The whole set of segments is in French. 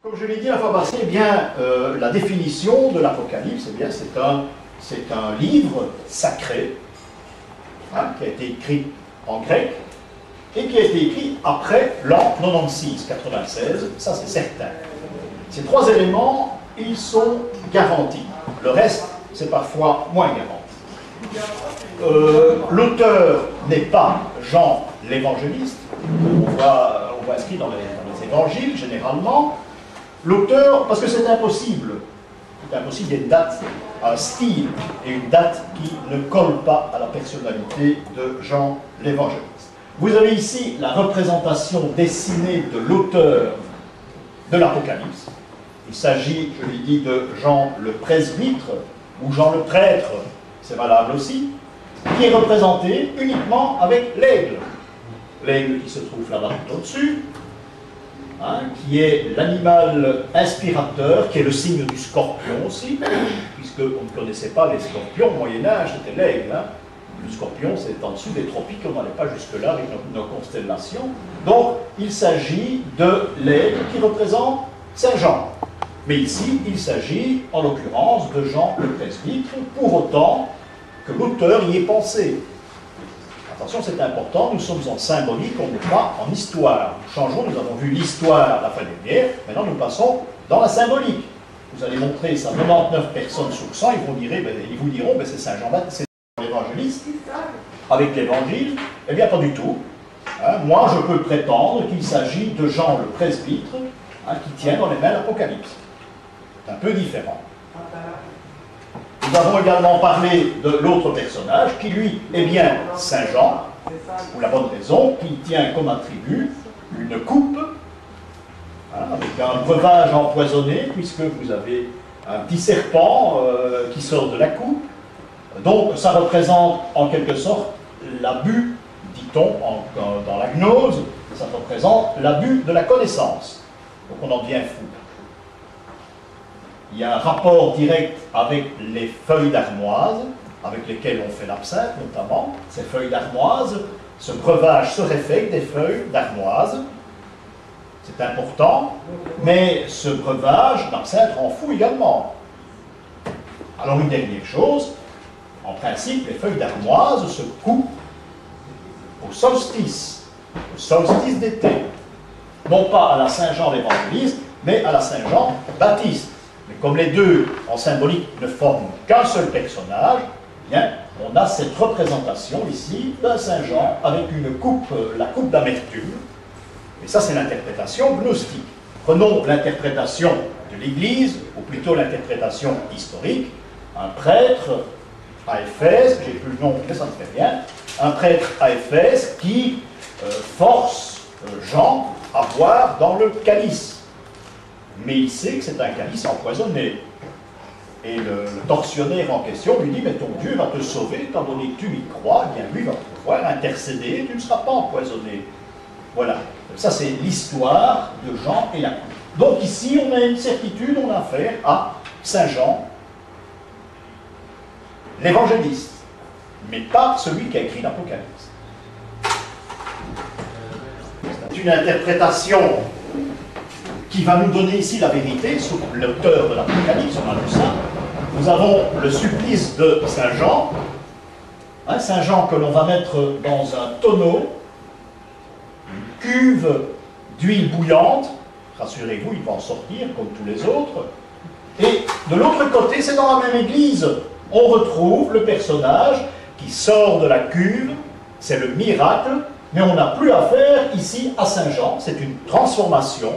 Comme je l'ai dit la fois passée, eh bien, la définition de l'Apocalypse, eh bien, c'est un livre sacré, hein, qui a été écrit en grec et qui a été écrit après l'an 96, ça c'est certain. Ces trois éléments, ils sont garantis. Le reste, c'est parfois moins garanti. L'auteur n'est pas Jean l'évangéliste, on voit inscrit dans les évangiles généralement. L'auteur, parce que c'est impossible, il y a une date, un style et une date qui ne collent pas à la personnalité de Jean l'évangéliste. Vous avez ici la représentation dessinée de l'auteur de l'Apocalypse. Il s'agit, je l'ai dit, de Jean le presbytre, ou Jean le prêtre, c'est valable aussi, qui est représenté uniquement avec l'aigle. L'aigle qui se trouve là-bas tout au-dessus, hein, qui est l'animal inspirateur, qui est le signe du scorpion aussi, puisqu'on ne connaissait pas les scorpions au Moyen-Âge, c'était l'aigle. Hein. Le scorpion, c'est en dessous des tropiques, on n'allait pas jusque-là avec nos constellations. Donc, il s'agit de l'aigle qui représente Saint Jean. Mais ici, il s'agit, en l'occurrence, de Jean le presbytre, pour autant que l'auteur y ait pensé. Attention, c'est important, nous sommes en symbolique, on n'est pas en histoire. Nous changeons, nous avons vu l'histoire la fois dernière, maintenant nous passons dans la symbolique. Vous allez montrer ça à 99 personnes sur 100, ils vous diront, c'est Saint Jean l'évangéliste, avec l'évangile. Eh bien, pas du tout. Hein, moi, je peux prétendre qu'il s'agit de Jean le presbytre, hein, qui tient dans les mains l'Apocalypse. C'est un peu différent. Nous avons également parlé de l'autre personnage, qui lui est bien Saint Jean, pour la bonne raison qu'il tient comme attribut une coupe, hein, avec un breuvage empoisonné, puisque vous avez un petit serpent qui sort de la coupe. Donc ça représente en quelque sorte l'abus, dit-on dans la gnose, ça représente l'abus de la connaissance. Donc on en devient fou. Il y a un rapport direct avec les feuilles d'armoise, avec lesquelles on fait l'absinthe notamment. Ces feuilles d'armoise, ce breuvage se réfecte des feuilles d'armoise. C'est important, mais ce breuvage d'absinthe rend fou également. Alors une dernière chose, en principe, les feuilles d'armoise se coupent au solstice d'été. Non pas à la Saint-Jean l'évangéliste, mais à la Saint-Jean Baptiste. Mais comme les deux, en symbolique, ne forment qu'un seul personnage, eh bien, on a cette représentation ici d'un Saint-Jean avec une coupe, la coupe d'amertume. Et ça, c'est l'interprétation gnostique. Prenons l'interprétation de l'Église, ou plutôt l'interprétation historique. Un prêtre à Éphèse, j'ai plus le nom, mais ça ne fait rien, un prêtre à Éphèse qui force Jean à boire dans le calice. Mais il sait que c'est un calice empoisonné. Et le tortionnaire en question lui dit, mais ton Dieu va te sauver, étant donné que tu y crois, eh bien lui va pouvoir intercéder, tu ne seras pas empoisonné. Voilà. Ça, c'est l'histoire de Jean et la coupe. Donc ici, on a une certitude, on a affaire à Saint Jean, l'évangéliste, mais pas celui qui a écrit l'Apocalypse. C'est une interprétation qui va nous donner ici la vérité sur l'auteur de l'Apocalypse, on a vu ça. Nous avons le supplice de Saint Jean, hein, Saint Jean que l'on va mettre dans un tonneau, une cuve d'huile bouillante, rassurez-vous, il va en sortir comme tous les autres, et de l'autre côté, c'est dans la même église, on retrouve le personnage qui sort de la cuve, c'est le miracle, mais on n'a plus affaire ici à Saint Jean, c'est une transformation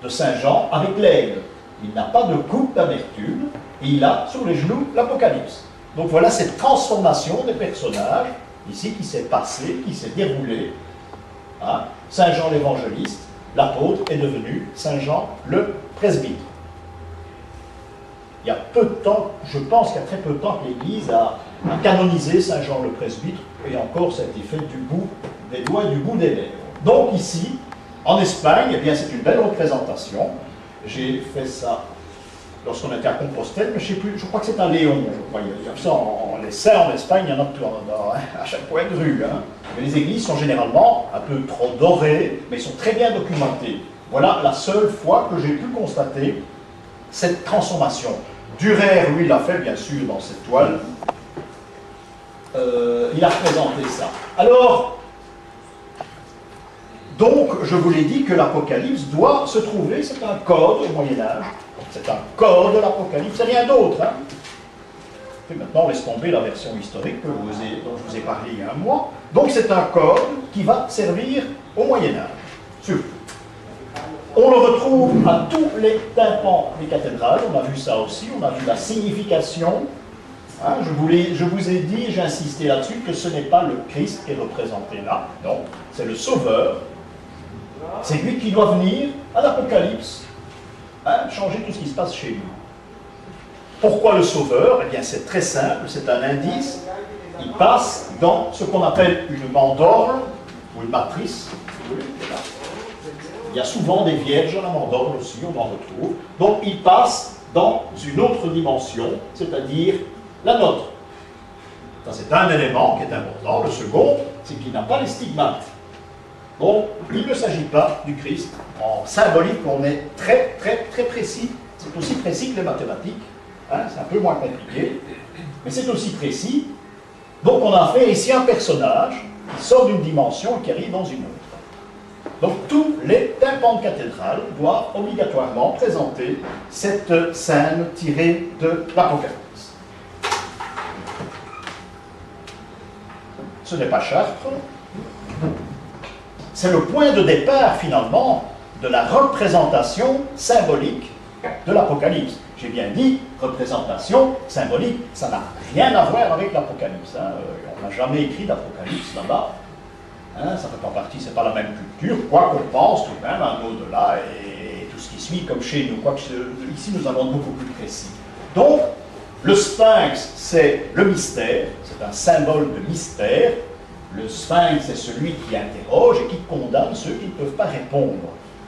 de Saint Jean avec l'aigle. Il n'a pas de coupe d'amertume, et il a sur les genoux l'Apocalypse. Donc voilà cette transformation des personnages, ici, qui s'est passée, qui s'est déroulée. Hein? Saint Jean l'évangéliste, l'apôtre, est devenu Saint Jean le presbytre. Il y a peu de temps, je pense qu'il y a très peu de temps que l'Église a canonisé Saint Jean le presbytre, et encore ça a été fait du bout des doigts et du bout des lèvres. Donc ici, en Espagne, eh bien c'est une belle représentation. J'ai fait ça lorsqu'on était à Compostelle, mais je ne sais plus, je crois que c'est à Léon, je crois. Il y a ça les saints en Espagne, il y en a à chaque coin de rue. Hein. Mais les églises sont généralement un peu trop dorées, mais sont très bien documentées. Voilà la seule fois que j'ai pu constater cette transformation. Dürer, lui, l'a fait, bien sûr, dans cette toile. Il a représenté ça. Alors, donc, je vous l'ai dit que l'Apocalypse doit se trouver, c'est un code au Moyen-Âge, c'est un code de l'Apocalypse, c'est rien d'autre. Hein. Et maintenant, on laisse tomber la version historique dont je vous ai parlé il y a un mois. Donc, c'est un code qui va servir au Moyen-Âge, surtout. On le retrouve à tous les tympans des cathédrales, on a vu ça aussi, on a vu la signification. Hein, je vous ai dit, j'ai insisté là-dessus, que ce n'est pas le Christ qui est représenté là, non, c'est le Sauveur. C'est lui qui doit venir à l'Apocalypse, hein, changer tout ce qui se passe chez lui. Pourquoi le Sauveur? Eh bien, c'est très simple, c'est un indice. Il passe dans ce qu'on appelle une mandorle, ou une matrice. Il y a souvent des vierges à la mandorle aussi, on en retrouve. Donc, il passe dans une autre dimension, c'est-à-dire la nôtre. Ça, c'est un élément qui est important. Le second, c'est qu'il n'a pas les stigmates. Donc, il ne s'agit pas du Christ. En symbolique, on est très, très, très précis. C'est aussi précis que les mathématiques. Hein, c'est un peu moins compliqué, mais c'est aussi précis. Donc, on a fait ici un personnage qui sort d'une dimension et qui arrive dans une autre. Donc, tous les tympans de cathédrale doivent obligatoirement présenter cette scène tirée de l'Apocalypse. Ce n'est pas Chartres. C'est le point de départ, finalement, de la représentation symbolique de l'Apocalypse. J'ai bien dit, représentation symbolique, ça n'a rien à voir avec l'Apocalypse. Hein. On n'a jamais écrit d'Apocalypse là-bas. Hein, ça fait pas partie, c'est pas la même culture, quoi qu'on pense tout de même à un au-delà et tout ce qui suit comme chez nous. Quoique ici, nous allons être beaucoup plus précis. Donc, le sphinx, c'est le mystère, c'est un symbole de mystère. Le sphinx, c'est celui qui interroge et qui condamne ceux qui ne peuvent pas répondre.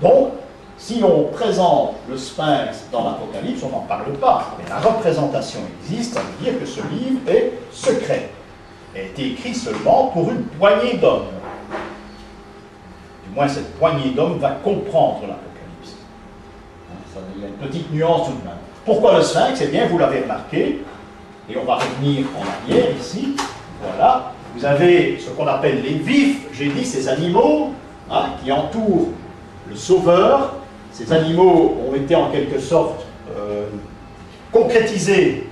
Donc, si on présente le sphinx dans l'Apocalypse, on n'en parle pas. Mais la représentation existe, ça veut dire que ce livre est secret. Il a été écrit seulement pour une poignée d'hommes. Du moins, cette poignée d'hommes va comprendre l'Apocalypse. Il y a une petite nuance tout de même. Pourquoi le sphinx? Eh bien, vous l'avez remarqué, et on va revenir en arrière ici. Voilà. Vous avez ce qu'on appelle les vifs, j'ai dit, ces animaux hein, qui entourent le Sauveur. Ces animaux ont été en quelque sorte concrétisés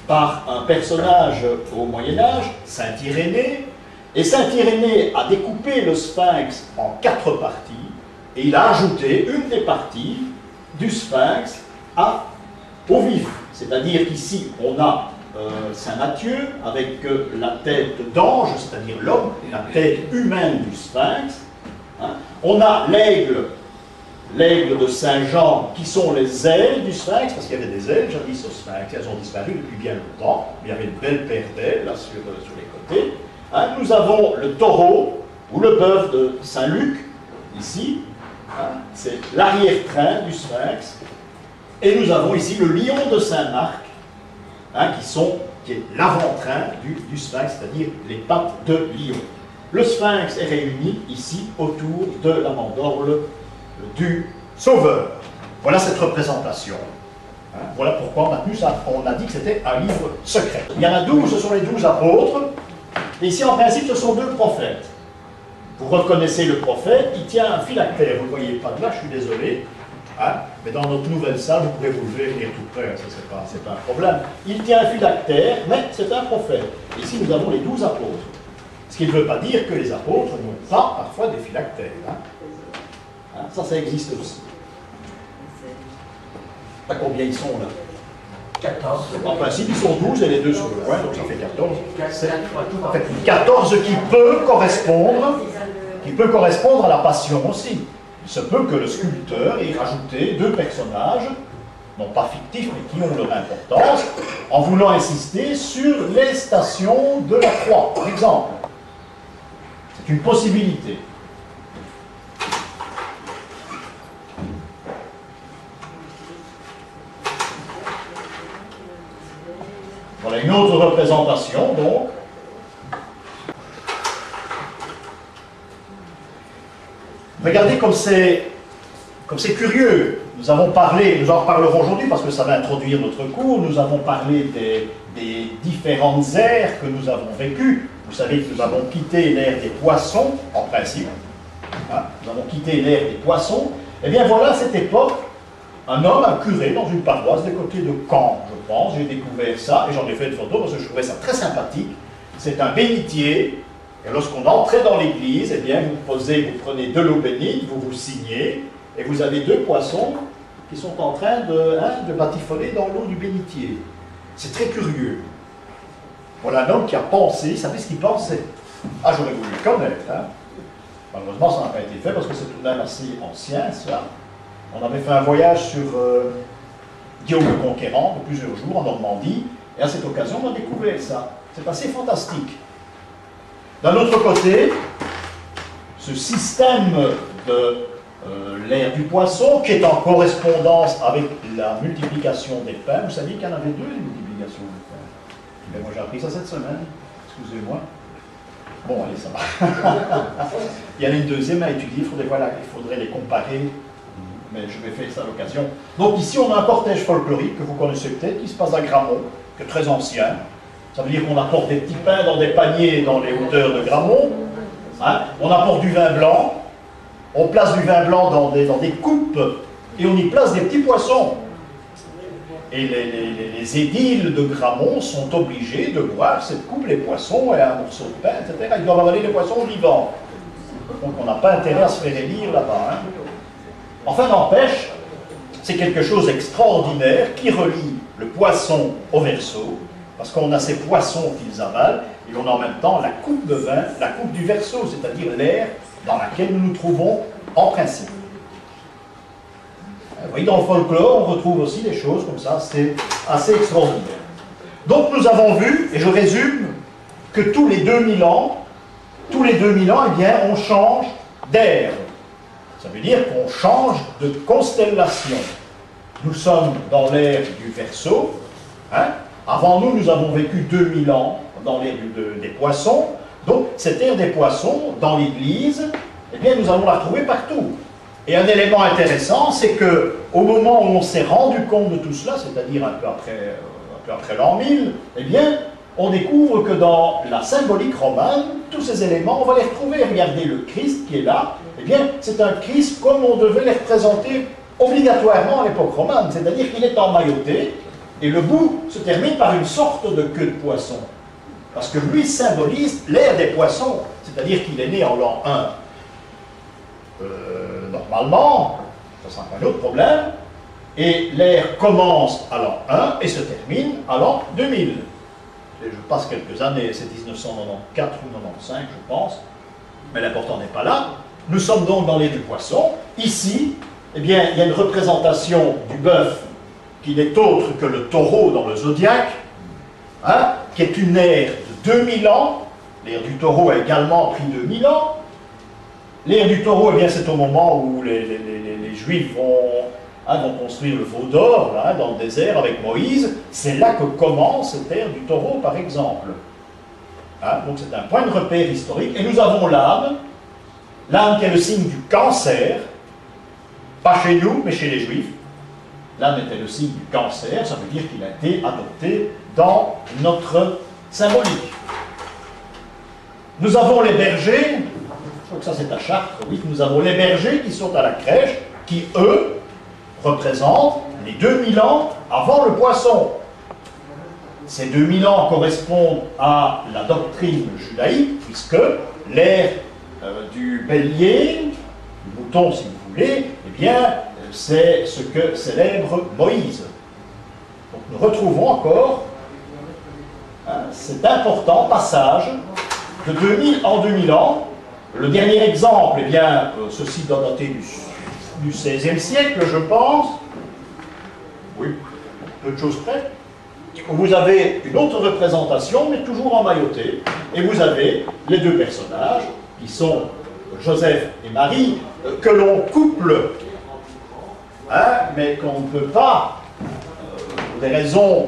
par un personnage au Moyen-Âge, Saint Irénée, et Saint Irénée a découpé le sphinx en 4 parties, et il a ajouté une des parties du sphinx au vif. C'est-à-dire qu'ici, on a Saint Matthieu avec la tête d'ange, c'est-à-dire l'homme, la tête humaine du sphinx. Hein. On a l'aigle de Saint Jean, qui sont les ailes du sphinx, parce qu'il y avait des ailes jadis au sphinx, elles ont disparu depuis bien longtemps, mais il y avait une belle paire d'ailes là sur les côtés. Hein. Nous avons le taureau, ou le bœuf de Saint Luc, ici, hein. C'est l'arrière-train du sphinx, et nous avons ici le lion de Saint Marc, hein, qui est l'avant-train du sphinx, c'est-à-dire les pattes de lion. Le sphinx est réuni ici autour de la mandorle du Sauveur. Voilà cette représentation. Hein, voilà pourquoi maintenant on a dit que c'était un livre secret. Il y en a 12, ce sont les 12 apôtres. Et ici, en principe, ce sont 2 prophètes. Vous reconnaissez le prophète, il tient un phylactère. Vous ne le voyez pas de là, je suis désolé. Hein, mais dans notre nouvelle salle, vous pouvez vous lever et venir tout près, ça c'est pas un problème. Il tient un phylactère, mais c'est un prophète. Ici, nous avons les 12 apôtres. Ce qui ne veut pas dire que les apôtres n'ont pas parfois des phylactères. Hein. Hein, ça existe aussi. À combien ils sont là? 14. En principe, ils sont 12 et les 2 sur le coin, donc ça fait 14. C'est en fait 14 qui peut correspondre à la passion aussi. Il se peut que le sculpteur ait rajouté 2 personnages, non pas fictifs, mais qui ont leur importance, en voulant insister sur les stations de la croix, par exemple. C'est une possibilité. Voilà une autre représentation, donc. Regardez comme c'est curieux. Nous avons parlé, nous en reparlerons aujourd'hui parce que ça va introduire notre cours, nous avons parlé des différentes ères que nous avons vécues. Vous savez que nous avons quitté l'ère des poissons, en principe. Hein, nous avons quitté l'ère des poissons. Eh bien voilà, à cette époque, un homme, un curé dans une paroisse des côtés de Caen, je pense, j'ai découvert ça et j'en ai fait une photo parce que je trouvais ça très sympathique. C'est un bénitier, et lorsqu'on entrait dans l'église, eh bien vous prenez de l'eau bénite, vous signez, et vous avez deux poissons qui sont en train de batifoler dans l'eau du bénitier. C'est très curieux. Voilà un homme qui a pensé, il savait ce qu'il pensait. Ah, j'aurais voulu le connaître. Hein. Malheureusement, ça n'a pas été fait parce que c'est tout de même assez ancien, ça. On avait fait un voyage sur Guillaume le Conquérant de plusieurs jours en Normandie, et à cette occasion, on a découvert ça. C'est assez fantastique. D'un autre côté, ce système de l'ère du poisson, qui est en correspondance avec la multiplication des pains. Vous saviez qu'il y en avait deux, les multiplications des pains. Ben, moi, j'ai appris ça cette semaine. Excusez-moi. Bon, allez, ça va. Il y en a une deuxième à étudier. Il faudrait les comparer. Mais je vais faire ça à l'occasion. Donc ici, on a un cortège folklorique que vous connaissez peut-être, qui se passe à Grammont, qui est très ancien. Ça veut dire qu'on apporte des petits pains dans des paniers dans les hauteurs de Grammont. Hein? On apporte du vin blanc. On place du vin blanc dans des coupes et on y place des petits poissons. Et les édiles de Grammont sont obligés de boire cette coupe, les poissons et un morceau de pain, etc. Ils doivent avaler les poissons vivants. Donc on n'a pas intérêt à se faire élire là-bas. Hein. Enfin, n'empêche, c'est quelque chose d'extraordinaire qui relie le poisson au verso, parce qu'on a ces poissons qu'ils avalent, et on a en même temps la coupe de vin, la coupe du verso, c'est-à-dire l'air dans laquelle nous nous trouvons en principe. Vous voyez, dans le folklore, on retrouve aussi des choses comme ça, c'est assez extraordinaire. Donc nous avons vu, et je résume, que tous les 2000 ans, eh bien, on change d'ère. Ça veut dire qu'on change de constellation. Nous sommes dans l'ère du Verseau. Hein? Avant nous, nous avons vécu 2000 ans dans l'ère des poissons. Donc, cette ère des poissons, dans l'Église, eh bien, nous allons la retrouver partout. Et un élément intéressant, c'est qu'au moment où on s'est rendu compte de tout cela, c'est-à-dire un peu après l'an 1000, eh bien, on découvre que dans la symbolique romane, tous ces éléments, on va les retrouver. Regardez le Christ qui est là, eh bien, c'est un Christ comme on devait les représenter obligatoirement à l'époque romane, c'est-à-dire qu'il est emmailloté, et le bout se termine par une sorte de queue de poisson. Parce que lui symbolise l'ère des poissons, c'est-à-dire qu'il est né en l'an 1. Normalement, ça sera un autre problème, et l'ère commence à l'an 1 et se termine à l'an 2000. Et je passe quelques années, c'est 1994 ou 1995, je pense, mais l'important n'est pas là. Nous sommes donc dans l'ère du poisson. Ici, eh bien, il y a une représentation du bœuf qui n'est autre que le taureau dans le zodiaque, hein, qui est une ère de 2000 ans. L'ère du taureau a également pris 2000 ans. L'ère du taureau, eh bien, c'est au moment où les Juifs vont construire le veau d'or dans le désert avec Moïse. C'est là que commence cette ère du taureau, par exemple. Hein, donc c'est un point de repère historique. Et nous avons l'âne qui est le signe du cancer, pas chez nous, mais chez les Juifs. L'âne était le signe du cancer, ça veut dire qu'il a été adopté dans notre symbolique. Nous avons les bergers, je crois que ça c'est à Chartres, oui, nous avons les bergers qui sont à la crèche, qui eux représentent les 2000 ans avant le poisson. Ces 2000 ans correspondent à la doctrine judaïque, puisque l'ère du bélier, du mouton si vous voulez, eh bien, c'est ce que célèbre Moïse. Donc nous retrouvons encore cet important passage de 2000 en 2000 ans. Le dernier exemple, eh bien, ceci doit dater du XVIe siècle, je pense. Oui, peu de choses près. Vous avez une autre représentation, mais toujours emmaillotée. Et vous avez les deux personnages, qui sont Joseph et Marie, que l'on couple, hein, mais qu'on ne peut pas, pour des raisons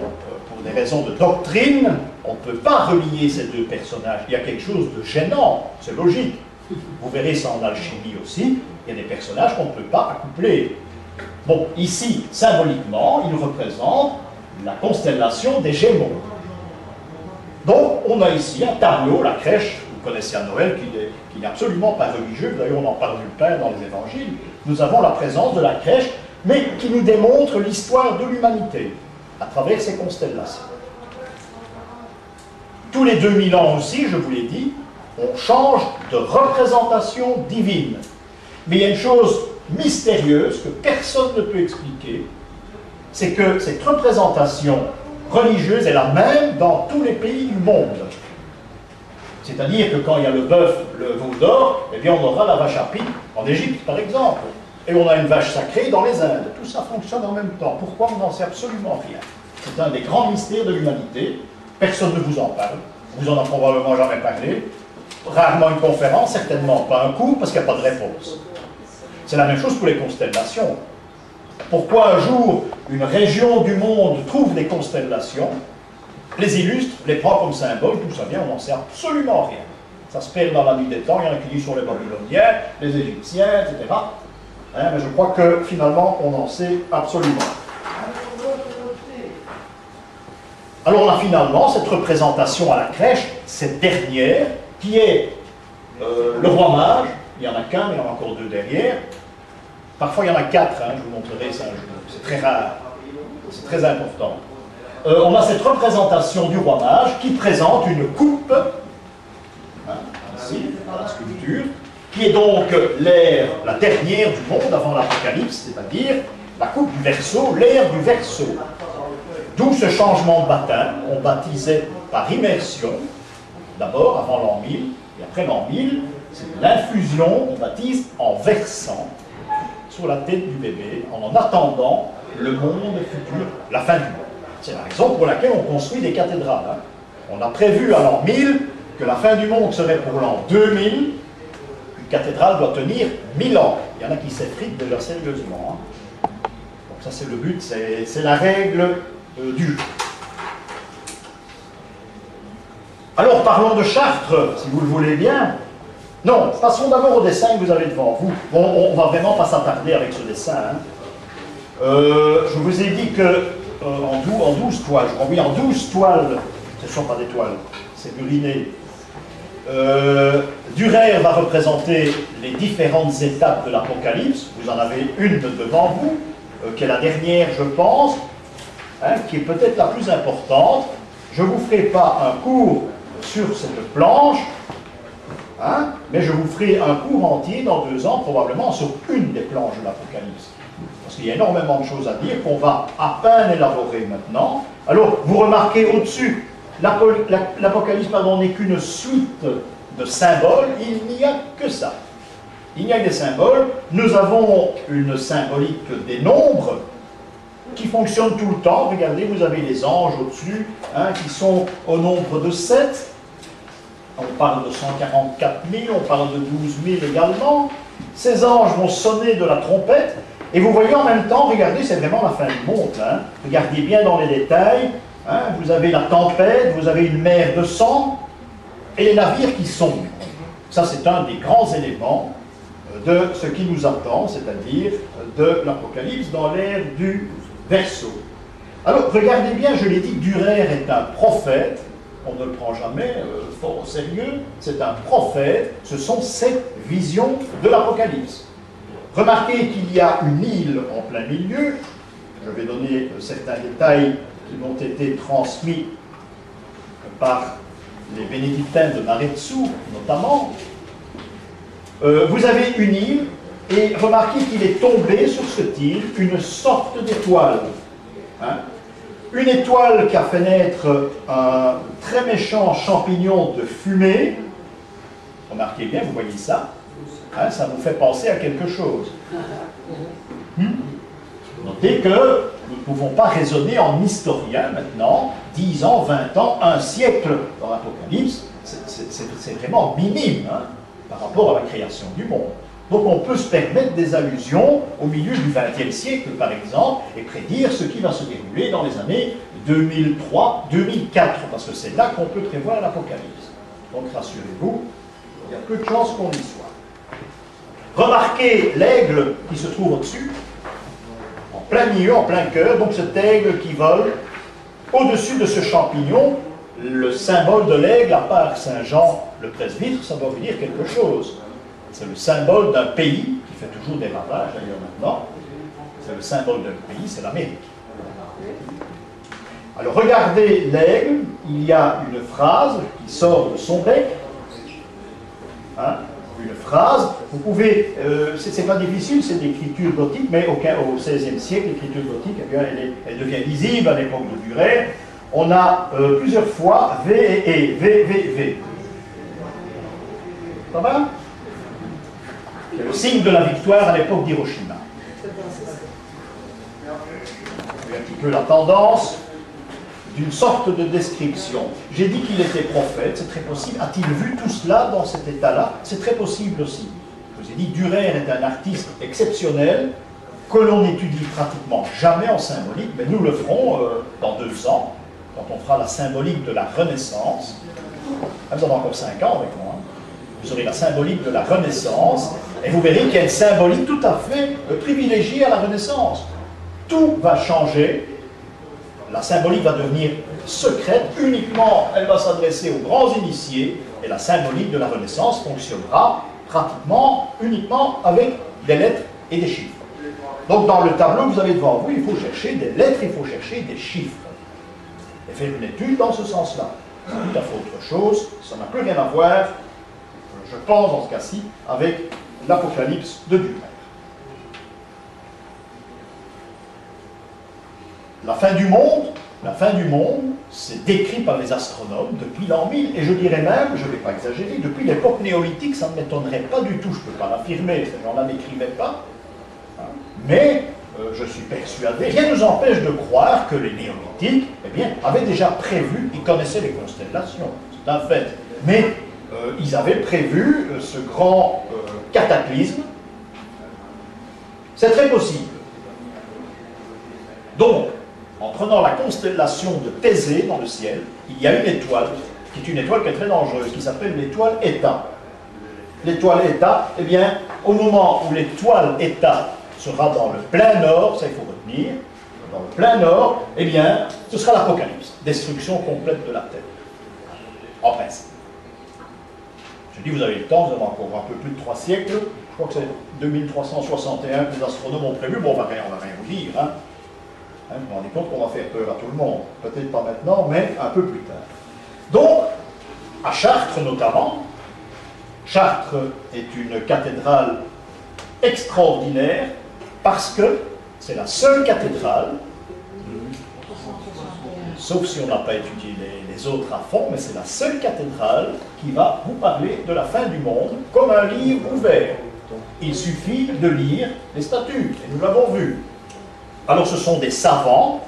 de doctrine, on ne peut pas relier ces deux personnages. Il y a quelque chose de gênant, c'est logique. Vous verrez ça en alchimie aussi, il y a des personnages qu'on ne peut pas accoupler. Bon, ici, symboliquement, il représente la constellation des Gémeaux. Donc, on a ici un tableau, la crèche, vous connaissez à Noël, qui n'est absolument pas religieux, d'ailleurs on en parle nulle part dans les évangiles. Nous avons la présence de la crèche, mais qui nous démontre l'histoire de l'humanité, à travers ces constellations. Tous les 2000 ans aussi, je vous l'ai dit, on change de représentation divine. Mais il y a une chose mystérieuse que personne ne peut expliquer, c'est que cette représentation religieuse est la même dans tous les pays du monde. C'est-à-dire que quand il y a le bœuf, le veau d'or, eh bien on aura la vache à pique en Égypte, par exemple. Et on a une vache sacrée dans les Indes. Tout ça fonctionne en même temps. Pourquoi on n'en sait absolument rien? C'est un des grands mystères de l'humanité. Personne ne vous en parle. Vous en avez probablement jamais parlé. Rarement une conférence, certainement pas un cours, parce qu'il n'y a pas de réponse. C'est la même chose pour les constellations. Pourquoi un jour une région du monde trouve des constellations, les illustre, les prend comme symbole, tout ça vient, on n'en sait absolument rien. Ça se perd dans la nuit des temps, il y en a qui disent sur les Babyloniens, les Égyptiens, etc. Hein, mais je crois que finalement on en sait absolument. Alors on a finalement cette représentation à la crèche, cette dernière, qui est le roi mage. Il n'y en a qu'un, mais il y en a encore deux derrière. Parfois il y en a quatre, hein, je vous montrerai ça un jour. C'est très rare, c'est très important. On a cette représentation du roi mage qui présente une coupe, hein, ici, dans la sculpture, qui est donc l'ère, la dernière du monde avant l'Apocalypse, c'est-à-dire la coupe du Verseau, l'ère du Verseau. D'où ce changement de baptême. On baptisait par immersion, d'abord avant l'an 1000, et après l'an 1000, c'est l'infusion, on baptise en versant sur la tête du bébé, en attendant le monde futur, la fin du monde. C'est la raison pour laquelle on construit des cathédrales. Hein. On a prévu à l'an 1000 que la fin du monde serait pour l'an 2000. Une cathédrale doit tenir 1000 ans. Il y en a qui s'effritent déjà sérieusement. Hein. Donc ça c'est le but, c'est la règle du jeu. Alors parlons de Chartres, si vous le voulez bien. Non, passons d'abord au dessin que vous avez devant vous. Bon, on ne va vraiment pas s'attarder avec ce dessin. Hein. Je vous ai dit que en 12 toiles, je crois, oui, en 12 toiles, ce ne sont pas des toiles, c'est muriné. Dürer va représenter les différentes étapes de l'Apocalypse. Vous en avez une devant vous, qui est la dernière, je pense, hein, qui est peut-être la plus importante. Je ne vous ferai pas un cours sur cette planche, hein, mais je vous ferai un cours entier dans 2 ans, probablement, sur une des planches de l'Apocalypse. Parce qu'il y a énormément de choses à dire qu'on va à peine élaborer maintenant. Alors, vous remarquez au-dessus, l'Apocalypse n'est qu'une suite de symboles, il n'y a que ça. Il n'y a que des symboles. Nous avons une symbolique des nombres qui fonctionne tout le temps. Regardez, vous avez les anges au-dessus, hein, qui sont au nombre de 7. On parle de 144 000, on parle de 12 000 également. Ces anges vont sonner de la trompette. Et vous voyez en même temps, regardez, c'est vraiment la fin du monde. Hein. Regardez bien dans les détails. Hein, vous avez la tempête, vous avez une mer de sang et les navires qui sombrent. Ça, c'est un des grands éléments de ce qui nous attend, c'est-à-dire de l'Apocalypse dans l'ère du Verseau. Alors, regardez bien, je l'ai dit, Dürer est un prophète. On ne le prend jamais fort au sérieux. C'est un prophète. Ce sont ses visions de l'Apocalypse. Remarquez qu'il y a une île en plein milieu. Je vais donner certains détails qui m'ont été transmis par les bénédictins de Marezzu, notamment. Vous avez une île, et remarquez qu'il est tombé sur cette île une sorte d'étoile. Hein? Une étoile qui a fait naître un très méchant champignon de fumée. Remarquez bien, vous voyez ça. Hein, ça vous fait penser à quelque chose. Notez que nous ne pouvons pas raisonner en historien maintenant, 10 ans, 20 ans, un siècle dans l'Apocalypse, c'est vraiment minime hein, par rapport à la création du monde. Donc on peut se permettre des allusions au milieu du XXe siècle, par exemple, et prédire ce qui va se dérouler dans les années 2003-2004, parce que c'est là qu'on peut prévoir l'Apocalypse. Donc rassurez-vous, Il y a peu de chances qu'on y soit. Remarquez l'aigle qui se trouve au-dessus, en plein milieu, en plein cœur, donc cet aigle qui vole. Au-dessus de ce champignon, le symbole de l'aigle, à part Saint Jean le presbytre, ça doit vous dire quelque chose. C'est le symbole d'un pays, qui fait toujours des ravages d'ailleurs maintenant. C'est le symbole d'un pays, c'est l'Amérique. Alors regardez l'aigle, il y a une phrase qui sort de son bec. Hein, une phrase, vous pouvez, c'est pas difficile, c'est l'écriture gothique, mais au XVIe siècle, l'écriture gothique, eh bien, elle devient lisible à l'époque de Durer. On a plusieurs fois V et E, V, V, V. Ça va? C'est le signe de la victoire à l'époque d'Hiroshima. Vous voyez un petit peu la tendance d'une sorte de description. J'ai dit qu'il était prophète, c'est très possible. A-t-il vu tout cela dans cet état-là? C'est très possible aussi. Je vous ai dit, Dürer est un artiste exceptionnel que l'on n'étudie pratiquement jamais en symbolique, mais nous le ferons dans 2 ans, quand on fera la symbolique de la Renaissance. Vous avez encore 5 ans avec moi. Vous aurez la symbolique de la Renaissance, et vous verrez qu'il y a une symbolique tout à fait privilégiée à la Renaissance. Tout va changer. La symbolique va devenir secrète, uniquement elle va s'adresser aux grands initiés, et la symbolique de la Renaissance fonctionnera pratiquement uniquement avec des lettres et des chiffres. Donc dans le tableau que vous avez devant vous, il faut chercher des lettres, il faut chercher des chiffres. Et faire une étude dans ce sens-là. C'est tout à fait autre chose, ça n'a plus rien à voir, je pense dans ce cas-ci, avec l'Apocalypse de Dürer. La fin du monde, c'est décrit par les astronomes depuis l'an 1000, et je dirais même, je ne vais pas exagérer, depuis l'époque néolithique, ça ne m'étonnerait pas du tout, je ne peux pas l'affirmer, ces gens-là n'écrivaient pas, hein, mais je suis persuadé, rien ne nous empêche de croire que les néolithiques, eh bien, avaient déjà prévu, ils connaissaient les constellations, c'est un fait, mais ils avaient prévu ce grand cataclysme, c'est très possible. Donc, en prenant la constellation de Thésée dans le ciel, il y a une étoile, qui est une étoile qui est très dangereuse, qui s'appelle l'étoile Eta. L'étoile Eta, eh bien, au moment où l'étoile Eta sera dans le plein nord, ça il faut retenir, dans le plein nord, eh bien, ce sera l'Apocalypse, destruction complète de la Terre. En principe. Je dis, vous avez le temps, vous avez encore un peu plus de 3 siècles, je crois que c'est 2361 que les astronomes ont prévu, bon, on va rien vous dire, hein. Vous vous rendez compte qu'on va faire peur à tout le monde. Peut-être pas maintenant, mais un peu plus tard. Donc, à Chartres notamment, Chartres est une cathédrale extraordinaire parce que c'est la seule cathédrale, sauf si on n'a pas étudié les autres à fond, mais c'est la seule cathédrale qui va vous parler de la fin du monde comme un livre ouvert. Il suffit de lire les statuts, et nous l'avons vu. Alors ce sont des savants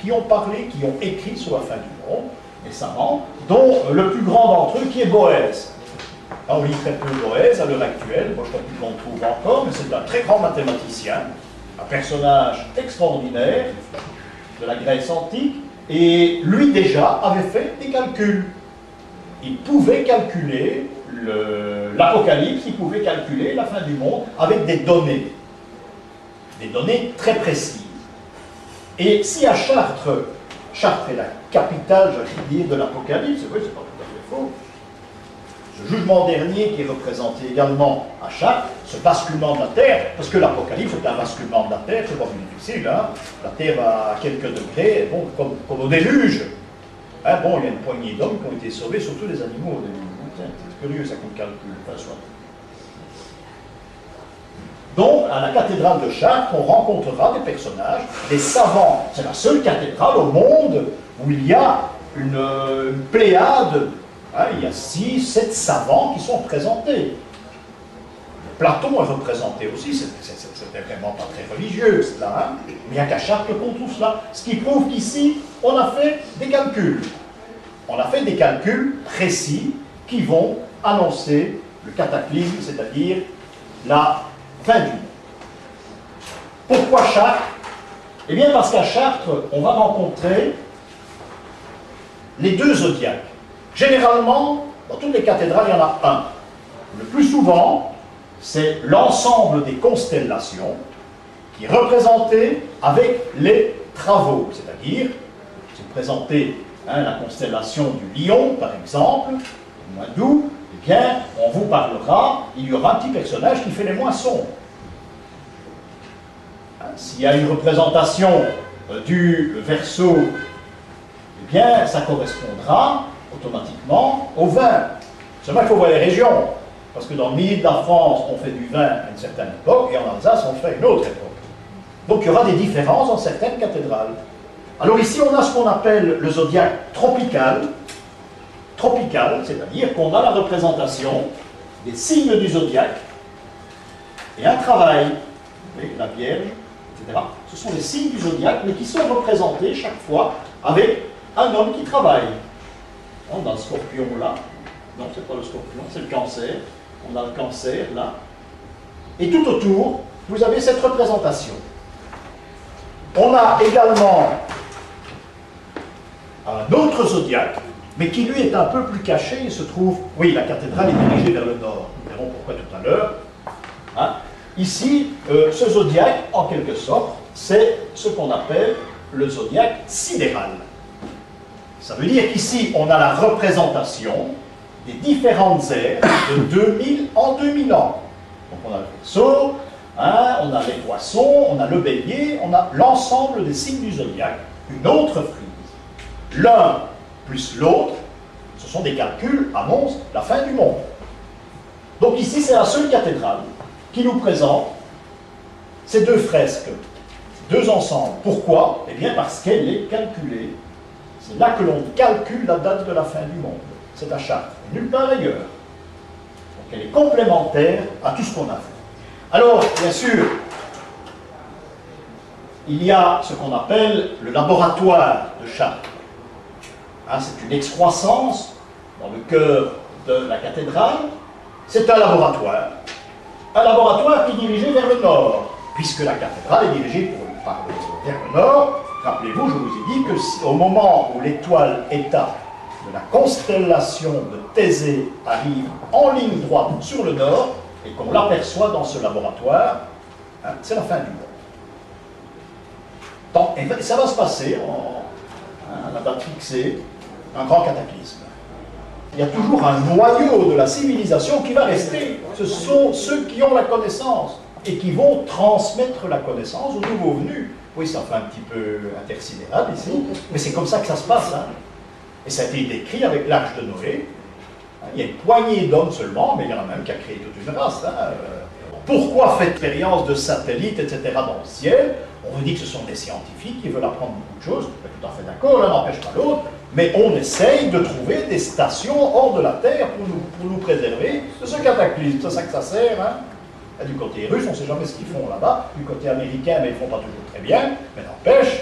qui ont parlé, qui ont écrit sur la fin du monde, des savants, dont le plus grand d'entre eux qui est Boèze. On lit très peu Boèze à l'heure actuelle, moi je crois qu'on le trouve encore, mais c'est un très grand mathématicien, un personnage extraordinaire de la Grèce antique, et lui déjà avait fait des calculs. Il pouvait calculer l'Apocalypse, il pouvait calculer la fin du monde avec des données très précises. Et si à Chartres, Chartres est la capitale, j'allais dire, de l'Apocalypse, oui, c'est pas tout à fait faux. Ce jugement dernier qui est représenté également à Chartres, ce basculement de la Terre, parce que l'Apocalypse est un basculement de la Terre, c'est pas plus difficile, hein. La Terre va à quelques degrés, bon, comme au déluge. Hein, bon, il y a une poignée d'hommes qui ont été sauvés, surtout les animaux au déluge. C'est curieux ça qu'on calcule, enfin, soit. Donc, à la cathédrale de Chartres, on rencontrera des personnages, des savants. C'est la seule cathédrale au monde où il y a une pléiade. Hein, il y a 6, 7 savants qui sont présentés. Platon est représenté aussi, c'était vraiment pas très religieux, cela. Hein, bien qu'à Chartres qu'on trouve cela. Ce qui prouve qu'ici, on a fait des calculs. On a fait des calculs précis qui vont annoncer le cataclysme, c'est-à-dire la fin du monde. Pourquoi Chartres? Eh bien parce qu'à Chartres, on va rencontrer les 2 zodiaques. Généralement, dans toutes les cathédrales, il y en a un. Le plus souvent, c'est l'ensemble des constellations qui est représenté avec les travaux. C'est-à-dire, si vous présentez la constellation du Lion, par exemple, au mois d'août, eh bien, on vous parlera, il y aura un petit personnage qui fait les moissons. S'il y a une représentation du Verseau, eh bien, ça correspondra automatiquement au vin. Seulement, il faut voir les régions, parce que dans le milieu de la France, on fait du vin à une certaine époque, et en Alsace, on fait à une autre époque. Donc, il y aura des différences dans certaines cathédrales. Alors ici, on a ce qu'on appelle le zodiaque tropical. Tropical, c'est-à-dire qu'on a la représentation des signes du zodiaque et un travail. Vous voyez, la Vierge, etc. Ce sont les signes du zodiaque, mais qui sont représentés chaque fois avec un homme qui travaille. On a le Scorpion là. Non, c'est pas le Scorpion, c'est le Cancer. On a le Cancer là. Et tout autour, vous avez cette représentation. On a également un autre zodiaque, mais qui lui est un peu plus caché. Il se trouve, oui, la cathédrale est dirigée vers le nord. Nous verrons pourquoi tout à l'heure. Hein? Ici, ce zodiaque, en quelque sorte, c'est ce qu'on appelle le zodiaque sidéral. Ça veut dire qu'ici, on a la représentation des différentes ères de 2000 en 2000 ans. Donc on a le Verseau, hein, on a les Poissons, on a le Bélier, on a l'ensemble des signes du zodiaque, une autre frise. L'un plus l'autre, ce sont des calculs, annoncent la fin du monde. Donc ici, c'est la seule cathédrale qui nous présente ces deux fresques, deux ensembles. Pourquoi? Eh bien parce qu'elle est calculée. C'est là que l'on calcule la date de la fin du monde. C'est à Chartres, nulle part ailleurs. Donc elle est complémentaire à tout ce qu'on a fait. Alors, bien sûr, il y a ce qu'on appelle le laboratoire de Chartres. Hein, c'est une excroissance dans le cœur de la cathédrale. C'est un laboratoire qui est dirigé vers le nord, puisque la cathédrale est dirigée vers le nord. Rappelez-vous, je vous ai dit que au moment où l'étoile Eta de la constellation de Thésée arrive en ligne droite sur le nord, et qu'on l'aperçoit dans ce laboratoire, hein, c'est la fin du monde. Et ça va se passer à la date fixée, un grand cataclysme. Il y a toujours un noyau de la civilisation qui va rester. Ce sont ceux qui ont la connaissance et qui vont transmettre la connaissance aux nouveaux venus. Oui, ça fait un petit peu intersidéral ici, mais c'est comme ça que ça se passe. Hein. Et ça a été décrit avec l'Arche de Noé. Il y a une poignée d'hommes seulement, mais il y en a même qui a créé toute une race. Hein. Pourquoi faire expérience de satellites, etc. dans le ciel? On vous dit que ce sont des scientifiques qui veulent apprendre beaucoup de choses. Tout à fait d'accord, l'un n'empêche pas l'autre. Mais on essaye de trouver des stations hors de la Terre pour nous préserver de ce cataclysme. C'est ça que ça sert. Hein. Du côté russe, on ne sait jamais ce qu'ils font là-bas. Du côté américain, mais ils ne font pas toujours très bien. Mais n'empêche,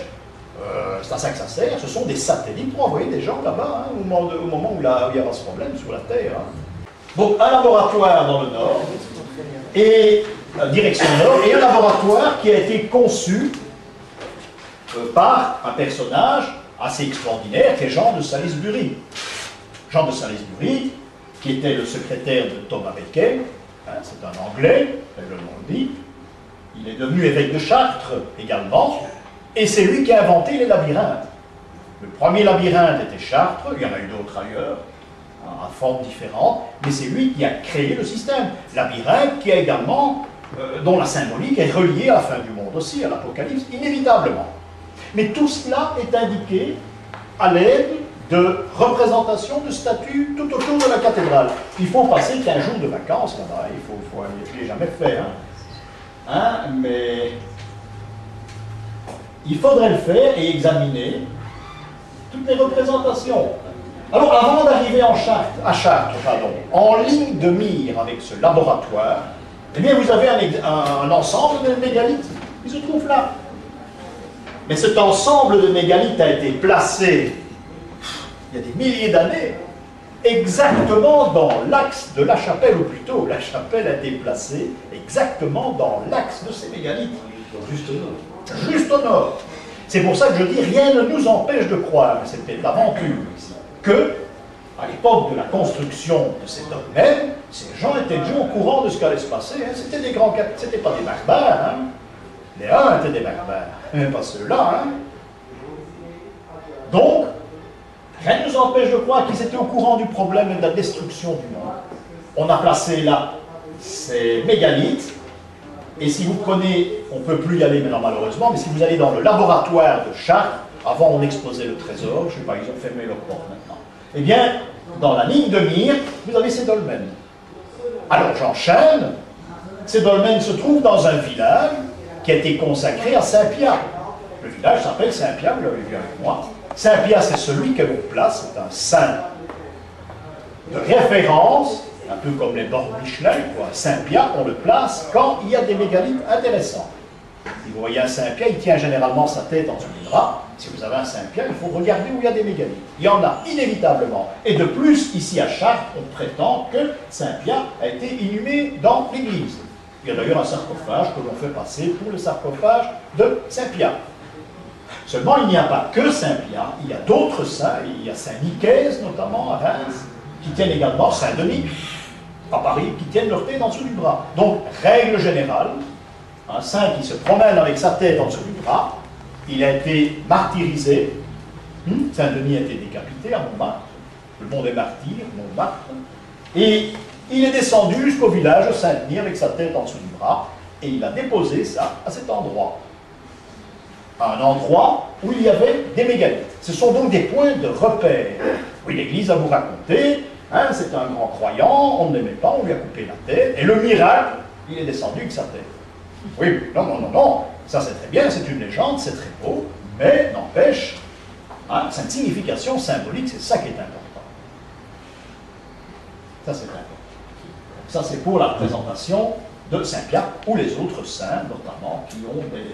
c'est à ça que ça sert. Ce sont des satellites pour envoyer des gens là-bas, hein, au moment où il y aura ce problème sur la Terre. Hein. Donc, un laboratoire dans le nord, et direction nord, et un laboratoire qui a été conçu par un personnage assez extraordinaire, qui est Jean de Salisbury. Jean de Salisbury, qui était le secrétaire de Thomas Becket, hein, c'est un Anglais, le nom le dit. Il est devenu évêque de Chartres également, et c'est lui qui a inventé les labyrinthes. Le premier labyrinthe était Chartres, il y en a eu d'autres ailleurs, hein, à formes différentes, mais c'est lui qui a créé le système. Labyrinthe qui a également, dont la symbolique est reliée à la fin du monde aussi, à l'Apocalypse, inévitablement. Mais tout cela est indiqué à l'aide de représentations de statues tout autour de la cathédrale. Il faut passer 15 jours de vacances là-bas, il faut aller, je ne l'ai jamais fait. Mais il faudrait le faire et examiner toutes les représentations. Alors avant d'arriver à Chartres, en ligne de mire avec ce laboratoire, eh bien vous avez un ensemble de mégalithes qui se trouve là. Mais cet ensemble de mégalithes a été placé, il y a des milliers d'années, exactement dans l'axe de la chapelle, ou plutôt, la chapelle a été placée exactement dans l'axe de ces mégalithes. Juste au nord. Juste au nord. C'est pour ça que je dis, rien ne nous empêche de croire, mais c'est peut-être l'aventure ici, que à l'époque de la construction de ces dolmens, ces gens étaient déjà au courant de ce qui allait se passer. Hein. C'était des grands... C'était pas des barbares. Hein. Les Huns étaient des barbares, pas ceux-là. Hein. Donc, rien ne nous empêche de croire qu'ils étaient au courant du problème et de la destruction du monde. On a placé là ces mégalithes, et si vous prenez, on ne peut plus y aller maintenant malheureusement, mais si vous allez dans le laboratoire de Chartres, avant on exposait le trésor, je ne sais pas, ils ont fermé leur porte maintenant, eh bien, dans la ligne de mire, vous avez ces dolmens. Alors j'enchaîne, ces dolmens se trouvent dans un village qui a été consacré à Saint-Pierre. Le village s'appelle Saint-Pierre, vous l'avez vu avec moi. Saint-Pierre, c'est celui que l'on place, c'est un saint de référence, un peu comme les bords Michelin, quoi. Saint-Pierre, on le place quand il y a des mégalithes intéressants. Si vous voyez un Saint-Pierre, il tient généralement sa tête en dessous du bras. Si vous avez un Saint-Pierre, il faut regarder où il y a des mégalithes. Il y en a inévitablement. Et de plus, ici à Chartres, on prétend que Saint-Pierre a été inhumé dans l'église. Il y a d'ailleurs un sarcophage que l'on fait passer pour le sarcophage de Saint-Pierre. Seulement, il n'y a pas que Saint-Pierre, il y a d'autres saints, il y a Saint-Nicaise notamment à Reims, qui tiennent également Saint-Denis, à Paris, qui tiennent leur tête en dessous du bras. Donc, règle générale, un saint qui se promène avec sa tête en dessous du bras, il a été martyrisé, Saint-Denis a été décapité à Montmartre, le monde des martyrs, Montmartre, et il est descendu jusqu'au village de Saint-Denis avec sa tête en dessous du bras, et il a déposé ça à cet endroit. À un endroit où il y avait des mégalithes. Ce sont donc des points de repère. Oui, l'Église a vous raconté, hein, c'est un grand croyant, on ne l'aimait pas, on lui a coupé la tête, et le miracle, il est descendu avec sa tête. Oui, non, ça c'est très bien, c'est une légende, c'est très beau, mais n'empêche, hein, cette signification symbolique, c'est ça qui est important. Ça c'est important. Ça c'est pour la représentation de Saint-Pierre, ou les autres saints, notamment, qui ont des...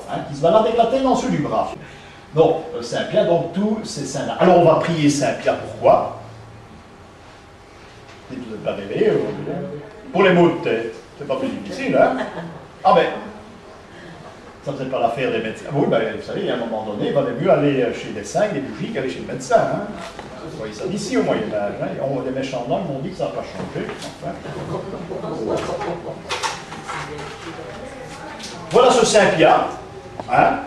Hein, qui se baladent avec la tête en dessous du bras. Donc, Saint-Pierre, donc tous ces saints-là. Alors, on va prier Saint-Pierre, pourquoi? Vous n'êtes pas rêvé, pour les maux de tête. C'est pas plus difficile, hein? Ah ben, ça ne faisait pas l'affaire des médecins. Oui, ben, vous savez, à un moment donné, il valait mieux aller chez des saints, des bougies, qu'aller chez le médecin. Hein? Vous voyez ça d'ici au Moyen-Âge. Hein? Les méchants hommes m'ont dit que ça n'a pas changé. Enfin. Voilà ce Saint-Pierre. Hein,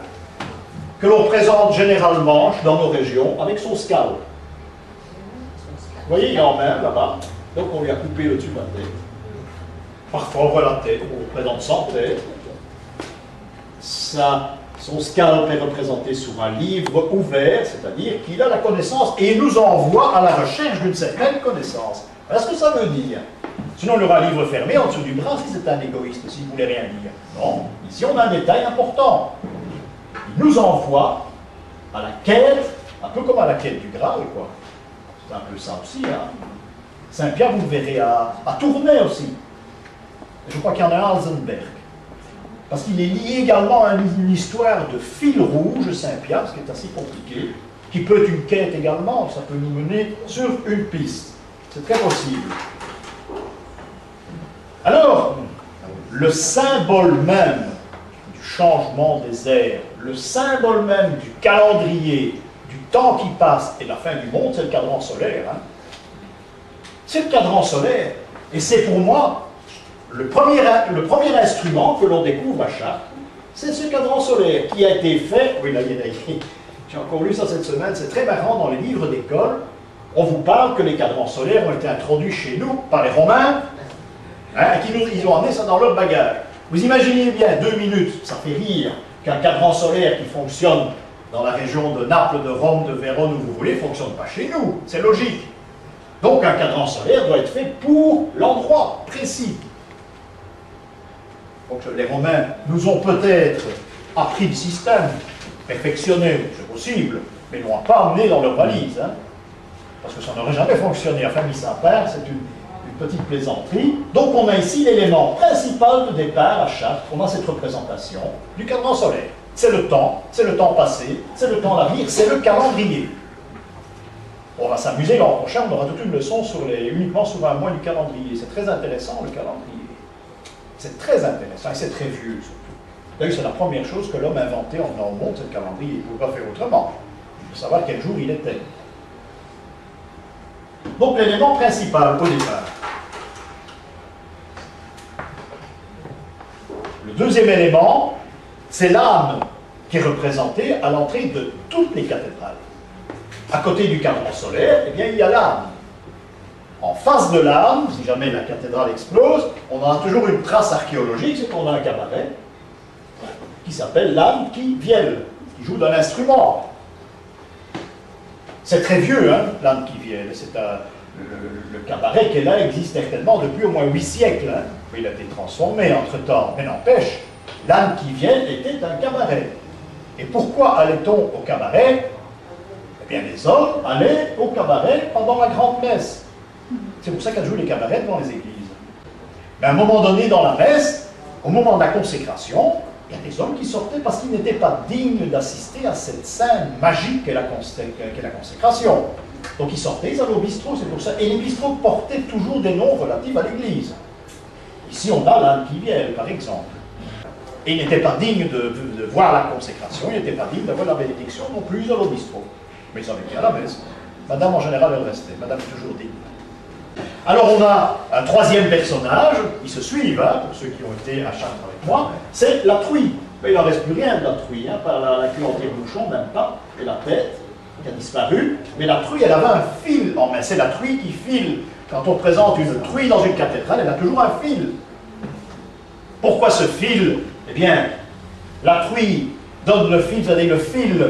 que l'on présente généralement dans nos régions avec son scalp. Vous voyez, il est en main là-bas, donc on lui a coupé le dessus de la tête. Parfois on voit la tête, on le présente sans tête. Son scalp est représenté sur un livre ouvert, c'est-à-dire qu'il a la connaissance et il nous envoie à la recherche d'une certaine connaissance. Voilà ce que ça veut dire. Sinon, il y aura un livre fermé en dessous du bras si c'est un égoïste, s'il ne voulait rien dire. Non, ici on a un détail important. Il nous envoie à la quête, un peu comme à la quête du Graal, quoi. C'est un peu ça aussi. Hein. Saint-Pierre, vous le verrez à Tournai aussi. Je crois qu'il y en a un à Alzenberg. Parce qu'il est lié également à une histoire de fil rouge, Saint-Pierre, ce qui est assez compliqué, qui peut être une quête également, ça peut nous mener sur une piste. C'est très possible. Alors, le symbole même du changement des ères, le symbole même du calendrier, du temps qui passe et de la fin du monde, c'est le cadran solaire. Hein. C'est le cadran solaire. Et c'est pour moi le premier instrument que l'on découvre à Chartres, c'est ce cadran solaire qui a été fait. Oui, là, j'ai encore lu ça cette semaine, c'est très marrant dans les livres d'école. On vous parle que les cadrans solaires ont été introduits chez nous par les Romains. Hein, ils ont amené ça dans leur bagage. Vous imaginez bien, 2 minutes, ça fait rire, qu'un cadran solaire qui fonctionne dans la région de Naples, de Rome, de Vérone, où vous voulez, ne fonctionne pas chez nous. C'est logique. Donc un cadran solaire doit être fait pour l'endroit précis. Donc les Romains nous ont peut-être appris le système, perfectionné, c'est possible, mais ne l'ont pas amené dans leur valise. Hein, parce que ça n'aurait jamais fonctionné. Enfin, mis à part, c'est une petite plaisanterie. Donc on a ici l'élément principal de départ à Chartres. On a cette représentation du cadran solaire. C'est le temps passé, c'est le temps à l'avenir, c'est le calendrier. On va s'amuser l'an prochain, on aura toute une leçon uniquement sur un mois du calendrier. C'est très intéressant le calendrier. C'est très intéressant et c'est très vieux surtout. D'ailleurs, c'est la première chose que l'homme a inventée en venant au monde, c'est le calendrier. Il ne pouvait pas faire autrement. Il faut savoir quel jour il était. Donc l'élément principal au départ. Le deuxième élément, c'est l'âme qui est représentée à l'entrée de toutes les cathédrales. À côté du cadran solaire, eh bien, il y a l'âme. En face de l'âme, si jamais la cathédrale explose, on a toujours une trace archéologique, c'est qu'on a un cabaret qui s'appelle l'âme qui vielle, qui joue d'un instrument. C'est très vieux, hein, l'âme qui vielle. Le cabaret qui est là existe certainement depuis au moins 8 siècles. Hein. Il a été transformé entre-temps, mais n'empêche, l'âme qui vielle était un cabaret. Et pourquoi allait-on au cabaret? Eh bien, les hommes allaient au cabaret pendant la grande messe. C'est pour ça qu'elles jouent les cabarets devant les églises. Mais à un moment donné dans la messe, au moment de la consécration, il y a des hommes qui sortaient parce qu'ils n'étaient pas dignes d'assister à cette scène magique qu'est la consécration. Donc ils sortaient, ils allaient au bistrot, c'est pour ça. Et les bistrots portaient toujours des noms relatifs à l'église. Ici, on a l'âme qui vielle, par exemple. Et ils n'étaient pas dignes de voir la consécration, ils n'étaient pas dignes d'avoir la bénédiction non plus, ils allaient au bistrot. Mais ils avaient bien à la messe. Madame, en général, elle restait. Madame est toujours digne. Alors on a un troisième personnage, ils se suivent, hein, pour ceux qui ont été à Chartres avec moi, c'est la truie. Mais il n'en reste plus rien de la truie, hein, par la queue anti-bouchon, même pas, et la tête qui a disparu. Mais la truie, elle avait un fil en main, c'est la truie qui file. Quand on présente une truie dans une cathédrale, elle a toujours un fil. Pourquoi ce fil? Eh bien, la truie donne le fil, c'est-à-dire le fil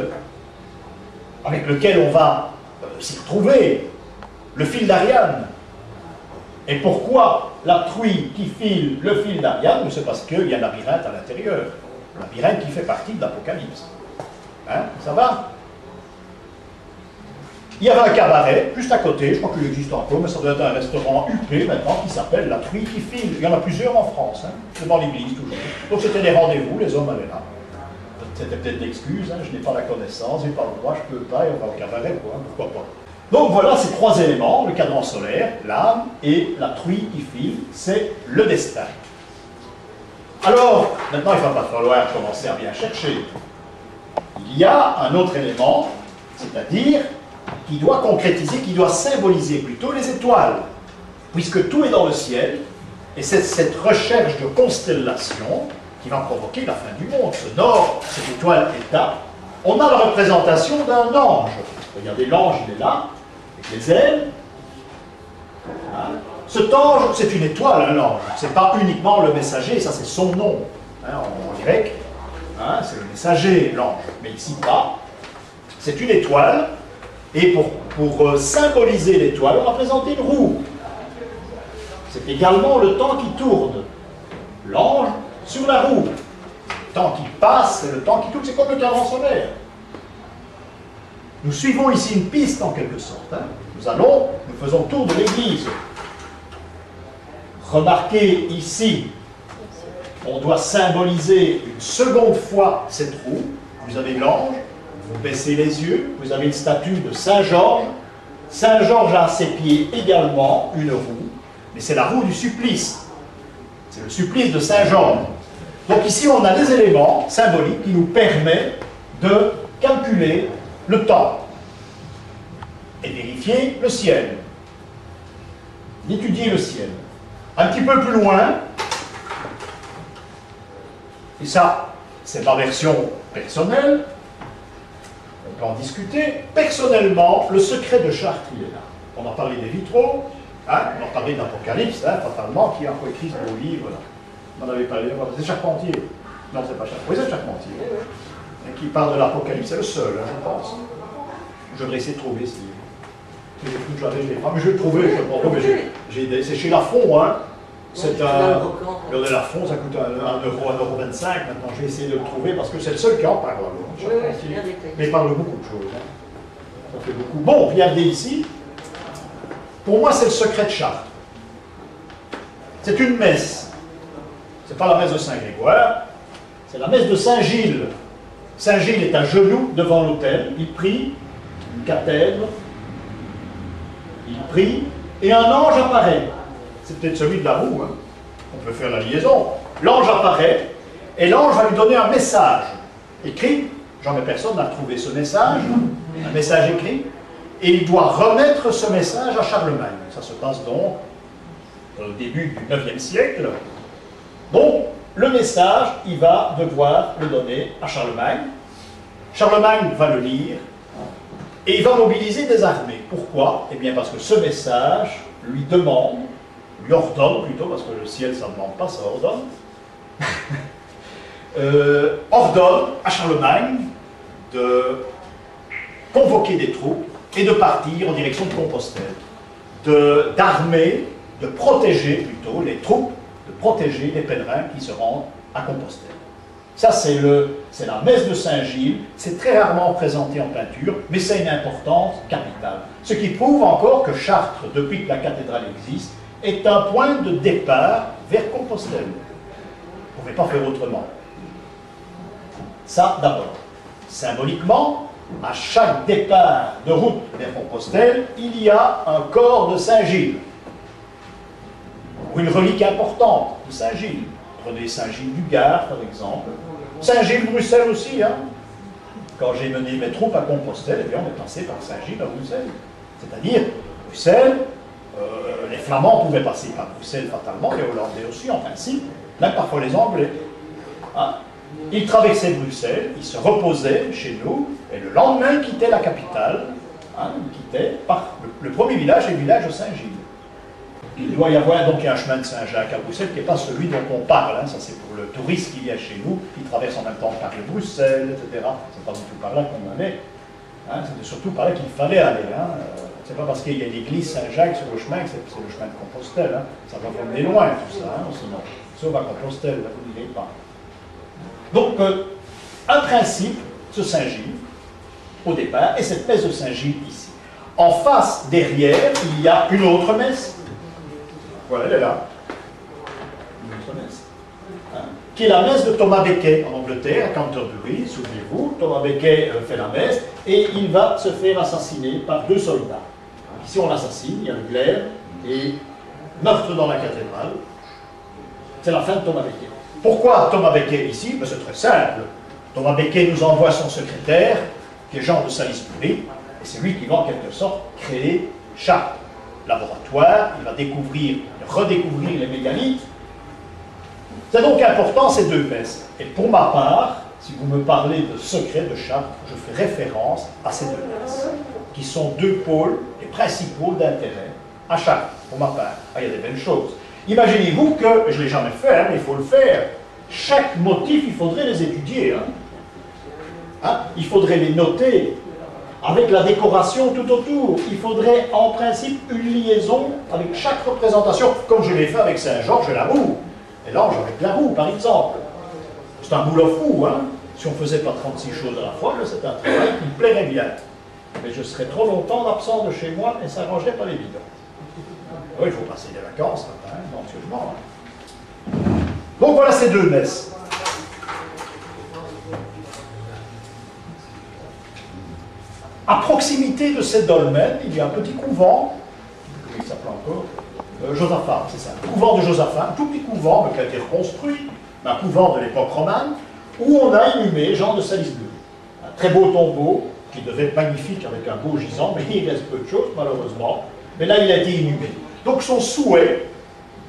avec lequel on va s'y retrouver, le fil d'Ariane. Et pourquoi la truie qui file le fil d'Ariane? C'est parce qu'il y a un labyrinthe à l'intérieur. Un labyrinthe qui fait partie de l'Apocalypse. Hein? Ça va? Il y avait un cabaret, juste à côté, je crois qu'il existe encore, mais ça doit être un restaurant huppé maintenant, qui s'appelle La Truie qui file. Il y en a plusieurs en France, hein, devant l'église toujours. Donc c'était des rendez-vous, les hommes allaient là. C'était peut-être l'excuse, hein, je n'ai pas la connaissance, je n'ai pas le droit, je ne peux pas, et on va au cabaret, quoi, hein, pourquoi pas. Donc voilà ces trois éléments, le cadran solaire, l'âme et la truie qui file, c'est le destin. Alors, maintenant il ne va pas falloir commencer à bien chercher. Il y a un autre élément, c'est-à-dire qui doit concrétiser, qui doit symboliser plutôt les étoiles, puisque tout est dans le ciel, et c'est cette recherche de constellation qui va provoquer la fin du monde. Ce nord, cette étoile est là. On a la représentation d'un ange. Regardez, l'ange, il est là, avec les ailes. Hein? Cet ange, c'est une étoile, un ange. Ce n'est pas uniquement le messager, ça c'est son nom, hein, en grec. Hein, c'est le messager, l'ange. Mais ici, pas. C'est une étoile. Et pour symboliser l'étoile, on a présenté une roue. C'est également le temps qui tourne. L'ange sur la roue. Le temps qui passe, c'est le temps qui tourne, c'est comme le cadran solaire. Nous suivons ici une piste en quelque sorte. Hein. Nous faisons le tour de l'église. Remarquez ici, on doit symboliser une seconde fois cette roue. Vous avez l'ange. Vous baissez les yeux, vous avez une statue de Saint Georges. Saint Georges a à ses pieds également une roue, mais c'est la roue du supplice. C'est le supplice de Saint Georges. Donc ici, on a des éléments symboliques qui nous permettent de calculer le temps et vérifier le ciel. D'étudier le ciel. Un petit peu plus loin, et ça, c'est ma version personnelle, on peut en discuter. Personnellement, le secret de Chartres, il est là. On a parlé des vitraux, hein, on a parlé d'Apocalypse, hein, fatalement, qui a écrit ce beau livre. Là. On en avait parlé, c'est Charpentier. Non, c'est pas Charpentier. Oui, c'est Charpentier. Et qui parle de l'Apocalypse, c'est le seul, hein, je pense. Je vais essayer de trouver ce livre. Mais je vais le trouver, c'est chez Lafon, hein. C'est le Lafon, ça coûte 1,25 €. Maintenant, je vais essayer de le trouver parce que c'est le seul qui en parle. Mais il parle beaucoup de choses. Hein. Ça fait beaucoup. Bon, regardez ici. Pour moi, c'est le secret de Chartres. C'est une messe. Ce n'est pas la messe de Saint-Grégoire, c'est la messe de Saint-Gilles. Saint-Gilles est à genoux devant l'autel. Il prie, une cathèdre. Il prie, et un ange apparaît. C'est peut-être celui de la roue, hein. On peut faire la liaison. L'ange apparaît, et l'ange va lui donner un message écrit. Jamais personne n'a trouvé ce message, un message écrit. et il doit remettre ce message à Charlemagne. Ça se passe donc au début du IXe siècle. Donc, le message, il va devoir le donner à Charlemagne. Charlemagne va le lire et il va mobiliser des armées. Pourquoi? Eh bien parce que ce message lui demande, lui ordonne plutôt, parce que le ciel ça ne demande pas, ça ordonne, ordonne à Charlemagne de convoquer des troupes et de partir en direction de Compostelle, d'armer, de protéger plutôt les troupes, de protéger les pèlerins qui se rendent à Compostelle. Ça, c'est la messe de Saint-Gilles. C'est très rarement présenté en peinture, mais c'est une importance capitale. Ce qui prouve encore que Chartres, depuis que la cathédrale existe, est un point de départ vers Compostelle. Vous ne pouvez pas faire autrement. Ça, d'abord. Symboliquement, à chaque départ de route vers Compostelle, il y a un corps de Saint-Gilles, ou une relique importante de Saint-Gilles. Prenez Saint-Gilles du Gard, par exemple. Saint-Gilles-Bruxelles aussi. Hein. Quand j'ai mené mes troupes à Compostelle, eh bien, on est passé par Saint-Gilles à Bruxelles. C'est-à-dire, Bruxelles, les Flamands pouvaient passer par Bruxelles fatalement, les Hollandais aussi, en principe, même parfois les Anglais. Hein. Ils traversaient Bruxelles, ils se reposaient chez nous, et le lendemain, ils quittaient la capitale. Hein, ils quittaient par le premier village, est le village de Saint-Gilles. Il doit y avoir donc un chemin de Saint-Jacques à Bruxelles qui n'est pas celui dont on parle. Hein. Ça, c'est pour le touriste qui vient chez nous, qui traverse en même temps Paris-Bruxelles, etc. C'est pas du tout par là qu'on allait. Hein. C'était surtout par là qu'il fallait aller. Hein. C'est pas parce qu'il y a l'église Saint-Jacques sur le chemin que c'est le chemin de Compostelle. Hein. Ça va promener loin, tout ça. Hein. Sinon, sauf à Compostelle, là, vous n'irez pas. Donc, un principe, ce Saint-Gilles, au départ, et cette messe de Saint-Gilles ici. En face, derrière, il y a une autre messe. Voilà, elle est là. Une autre messe. Hein, qui est la messe de Thomas Becket en Angleterre, à Canterbury, souvenez-vous. Thomas Becket fait la messe et il va se faire assassiner par 2 soldats. Ici, on l'assassine, il y a le glaive et meurtre dans la cathédrale. C'est la fin de Thomas Becket. Pourquoi Thomas Becket ici? Ben, c'est très simple. Thomas Becket nous envoie son secrétaire, qui est Jean de Salisbury, et c'est lui qui va en quelque sorte créer Chartres. Laboratoire, il va découvrir, redécouvrir les mégalithes. C'est donc important ces 2 messes. Et pour ma part, si vous me parlez de secret de Chartres, je fais référence à ces 2 messes, qui sont 2 pôles et principaux d'intérêt à Chartres, pour ma part. Ah, il y a des belles choses. Imaginez-vous que, je ne l'ai jamais fait, hein, mais il faut le faire, chaque motif, il faudrait les étudier. Hein. Hein? Il faudrait les noter, avec la décoration tout autour. Il faudrait en principe une liaison avec chaque représentation, comme je l'ai fait avec Saint-Georges et la roue, et l'ange avec la roue, par exemple. C'est un boulot fou, hein. Si on ne faisait pas 36 choses à la fois, c'est un travail qui me plairait bien. Mais je serais trop longtemps absent de chez moi et ça ne rangerait pas les bidons. Oui, il faut passer des vacances, hein, éventuellement. Donc voilà ces 2 messes. À proximité de ces dolmens, il y a un petit couvent, comment il s'appelle encore, Josaphat, c'est ça, le couvent de Josaphat, un tout petit couvent qui a été reconstruit, un couvent de l'époque romane, où on a inhumé Jean de Salisbury. Un très beau tombeau, qui devait être magnifique avec un beau gisant, mais il reste peu de choses, malheureusement. Mais là, il a été inhumé. Donc son souhait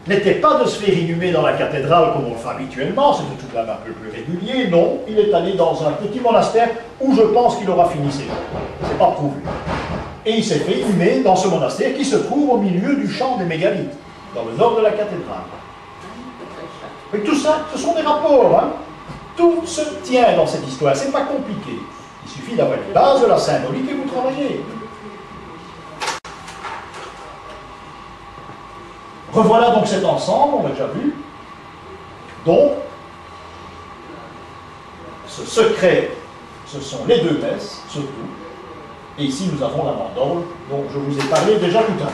n'était pas de se faire inhumer dans la cathédrale comme on le fait habituellement, c'était tout de même un peu plus régulier, non, il est allé dans un petit monastère où je pense qu'il aura fini ses jours. C'est pas prouvé. Et il s'est fait inhumer dans ce monastère qui se trouve au milieu du champ des mégalithes, dans le nord de la cathédrale. Mais tout ça, ce sont des rapports, hein. Tout se tient dans cette histoire, c'est pas compliqué. Il suffit d'avoir les bases de la symbolique et vous travaillez. Revoilà donc cet ensemble, on l'a déjà vu. Donc, ce secret, ce sont les 2 messes, surtout. Et ici, nous avons la mandorle, dont je vous ai parlé déjà tout à l'heure.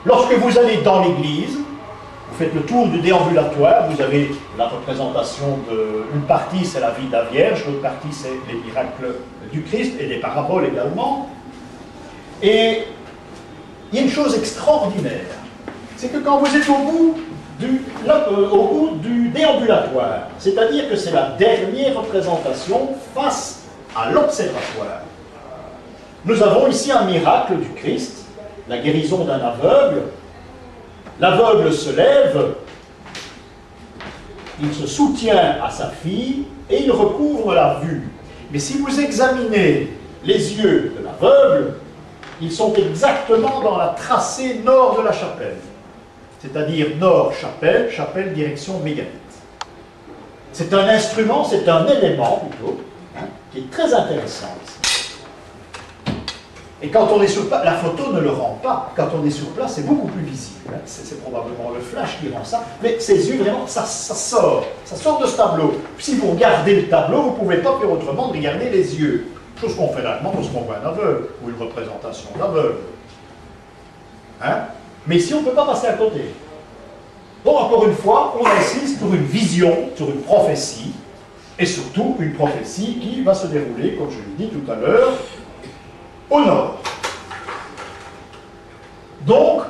Lorsque vous allez dans l'église, vous faites le tour du déambulatoire, vous avez la représentation de... Une partie, c'est la vie de la Vierge, l'autre partie, c'est les miracles du Christ, et des paraboles également. Et il y a une chose extraordinaire, c'est que quand vous êtes au bout du déambulatoire, c'est-à-dire que c'est la dernière représentation face à l'observatoire, Nous avons ici un miracle du Christ, la guérison d'un aveugle. L'aveugle se lève, il se soutient à sa fille et il recouvre la vue. Mais si vous examinez les yeux de l'aveugle, ils sont exactement dans la tracée nord de la chapelle. C'est-à-dire nord-chapelle, chapelle direction mégalithe. C'est un instrument, c'est un élément plutôt, qui est très intéressant ici. Et quand on est sur place, la photo ne le rend pas. Quand on est sur place, c'est beaucoup plus visible. C'est probablement le flash qui rend ça. Mais ces yeux, vraiment, ça sort de ce tableau. Si vous regardez le tableau, vous ne pouvez pas faire autrement de regarder les yeux. Chose qu'on fait rarement lorsqu'on voit un aveugle, ou une représentation d'aveugle. Hein? Mais ici, on ne peut pas passer à côté. Donc, encore une fois, on insiste sur une vision, sur une prophétie, et surtout une prophétie qui va se dérouler, comme je l'ai dit tout à l'heure, au nord. Donc,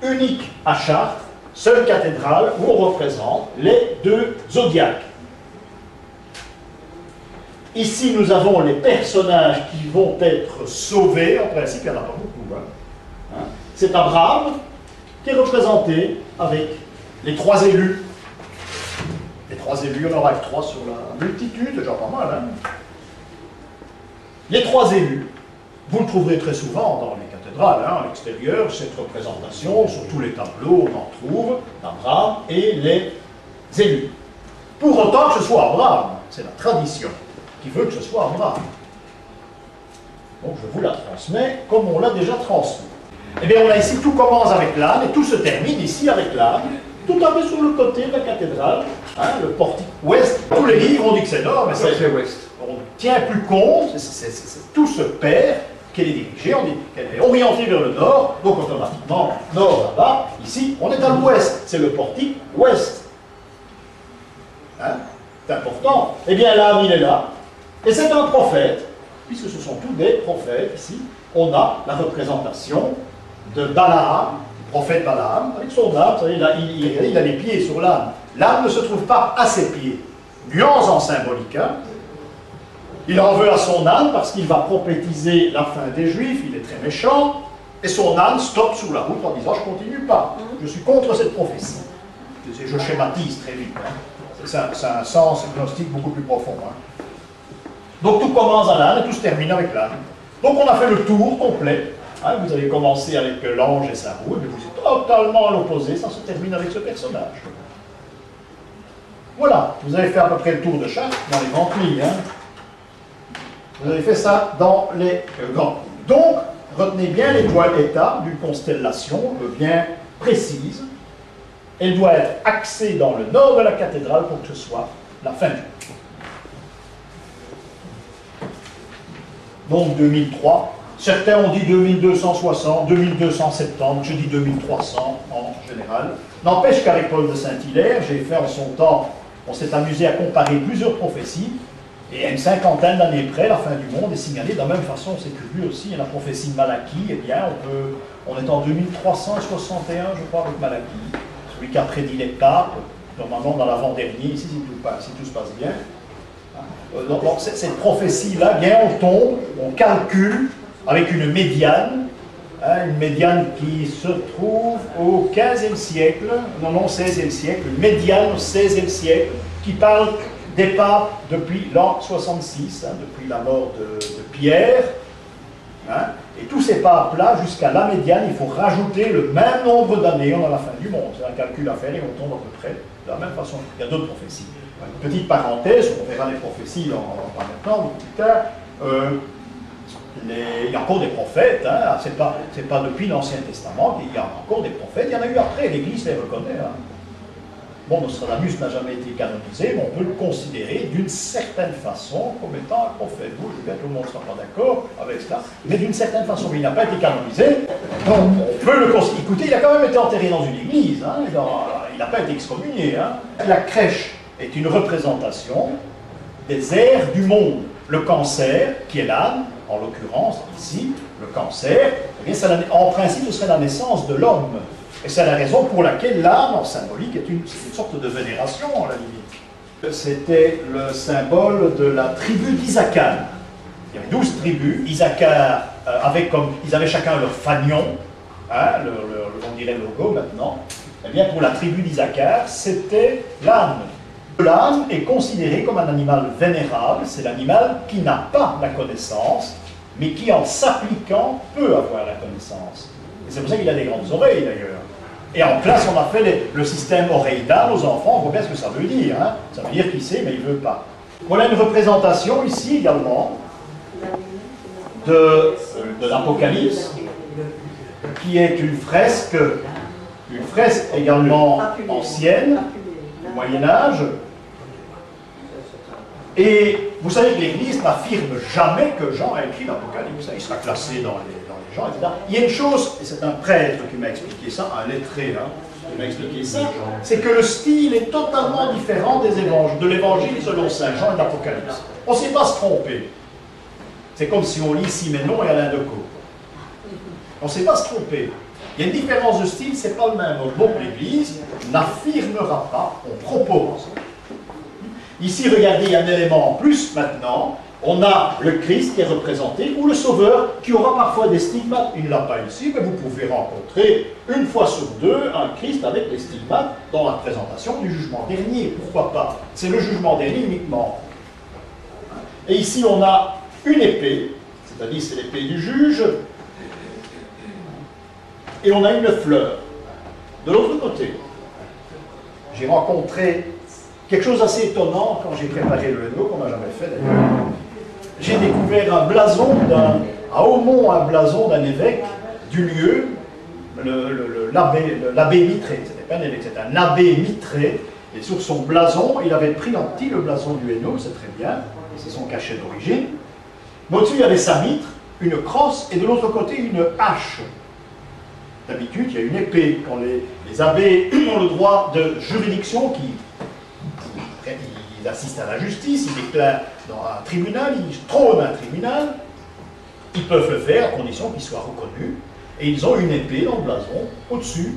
unique à Chartres, seule cathédrale où on représente les deux zodiaques. Ici, nous avons les personnages qui vont être sauvés. En principe, il n'y en a pas beaucoup. Hein. C'est Abraham qui est représenté avec les trois élus. Les trois élus, on aura que trois sur la multitude, déjà pas mal. Hein. Les trois élus, vous le trouverez très souvent dans les cathédrales, hein, à l'extérieur, cette représentation, sur tous les tableaux, on en trouve, Abraham et les élus. Pour autant que ce soit Abraham, c'est la tradition qui veut que ce soit Abraham. Donc je vous la transmets comme on l'a déjà transmis. Eh bien, on a ici, tout commence avec l'âne et tout se termine ici avec l'âne, tout à fait sur le côté de la cathédrale, hein, le portique ouest. Tous les livres ont dit que c'est nord, mais c'est ouest. On ne tient plus compte, tout se perd, qu'elle est dirigée, on dit qu'elle est orientée vers le nord, donc automatiquement, nord là-bas, ici, on est à l'ouest, c'est le portique ouest. Hein, c'est important. Eh bien, l'âne, il est là, et c'est un prophète, puisque ce sont tous des prophètes ici. On a la représentation de Balaam, le prophète Balaam, avec son âne, vous savez, il a les pieds sur l'âne. L'âne ne se trouve pas à ses pieds. Nuance en symbolique. Hein. Il en veut à son âne parce qu'il va prophétiser la fin des Juifs, il est très méchant, et son âne stoppe sur la route en disant « je ne continue pas, je suis contre cette prophétie ». Je schématise très vite. Hein. C'est un sens gnostique beaucoup plus profond. Hein. Donc tout commence à l'âne et tout se termine avec l'âne. Donc on a fait le tour complet. Hein, vous avez commencé avec l'ange et sa roue, mais vous êtes totalement à l'opposé, ça se termine avec ce personnage. Voilà, vous avez fait à peu près le tour de Chartres dans les grandes lignes. Hein. Vous avez fait ça dans les grandes lignes. Donc, retenez bien l'étoile état d'une constellation bien précise. Elle doit être axée dans le nord de la cathédrale pour que ce soit la fin du monde. Donc 2003, certains ont dit 2260, 2270, je dis 2300 en général. N'empêche qu'avec Paul de Saint-Hilaire, j'ai fait en son temps, on s'est amusé à comparer plusieurs prophéties, et à une cinquantaine d'années près, la fin du monde est signalée de la même façon. C'est que lui aussi, la prophétie de Malachie, eh bien, on est en 2361, je crois, avec Malachie, celui qui a prédit les papes, normalement dans l'avant-dernier, ici, si tout se passe bien. Donc cette prophétie-là, bien, on tombe, on calcule avec une médiane qui se trouve au XVe siècle, non, 16e siècle, une médiane au XVIe siècle, qui parle des papes depuis l'an 66, hein, depuis la mort de Pierre. Hein, et tous ces papes-là, jusqu'à la médiane, il faut rajouter le même nombre d'années, on a la fin du monde. C'est un calcul à faire et on tombe à peu près de la même façon. Il y a d'autres prophéties. Une petite parenthèse, on verra les prophéties pas maintenant, mais plus tard. Il y a encore des prophètes, hein, c'est pas depuis l'Ancien Testament qu'il y a encore des prophètes, il y en a eu après, l'Église les reconnaît. Hein. Bon, Nostradamus n'a jamais été canonisé, mais on peut le considérer d'une certaine façon comme étant un prophète. Vous, je sais bien, tout le monde ne sera pas d'accord avec cela, mais d'une certaine façon, mais il n'a pas été canonisé, donc on peut le considérer. Écoutez, il a quand même été enterré dans une église, hein, il n'a pas été excommunié. Hein. La crèche est une représentation des ères du monde. Le cancer, qui est l'âne, en l'occurrence, ici, le cancer, eh bien, en principe, ce serait la naissance de l'homme. Et c'est la raison pour laquelle l'âne, en symbolique, est une sorte de vénération, à la limite. C'était le symbole de la tribu d'Issacar. Il y avait 12 tribus. Issacar avec comme ils avaient chacun leur fanion, hein, on dirait le logo maintenant. Eh bien, pour la tribu d'Isaacar, c'était l'âne. L'âne est considéré comme un animal vénérable, c'est l'animal qui n'a pas la connaissance, mais qui, en s'appliquant, peut avoir la connaissance. Et c'est pour ça qu'il a des grandes oreilles, d'ailleurs. Et en classe, on a fait le système oreille d'âne aux enfants, on voit bien ce que ça veut dire. Hein. Ça veut dire qu'il sait, mais il ne veut pas. Voilà une représentation, ici également, de l'Apocalypse, qui est une fresque également ancienne, du Moyen-Âge. Et vous savez que l'Église n'affirme jamais que Jean a écrit l'Apocalypse. Il sera classé dans les gens, etc. Il y a une chose, et c'est un prêtre qui m'a expliqué ça, un lettré, hein, qui m'a expliqué ça, c'est que le style est totalement différent de l'Évangile selon Saint Jean et de l'Apocalypse. On ne sait pas se tromper. C'est comme si on lit Siménon et Alain Decaux. On ne sait pas se tromper. Il y a une différence de style, c'est pas le même. Bon, l'Église n'affirmera pas, on propose. Ici, regardez, il y a un élément en plus maintenant. On a le Christ qui est représenté, ou le Sauveur, qui aura parfois des stigmates. Il ne l'a pas ici, mais vous pouvez rencontrer une fois sur deux un Christ avec les stigmates dans la présentation du jugement dernier. Pourquoi pas? C'est le jugement dernier uniquement. Et ici, on a une épée, c'est-à-dire c'est l'épée du juge, et on a une fleur. De l'autre côté, j'ai rencontré quelque chose d'assez étonnant quand j'ai préparé le Leno, qu'on n'a jamais fait d'ailleurs. J'ai découvert un blason, à Aumont, un blason d'un évêque du lieu, l'abbé Mitré. C'était pas un évêque, c'était un abbé Mitré. Et sur son blason, il avait pris en petit le blason du Hainaut, c'est très bien, c'est son cachet d'origine. Mais au-dessus, il y avait sa mitre, une crosse, et de l'autre côté, une hache. D'habitude, il y a une épée. Quand les abbés ont le droit de juridiction, ils assistent à la justice, ils déclarent dans un tribunal, ils trônent un tribunal, ils peuvent le faire à condition qu'ils soient reconnus. Et ils ont une épée dans le blason, au-dessus,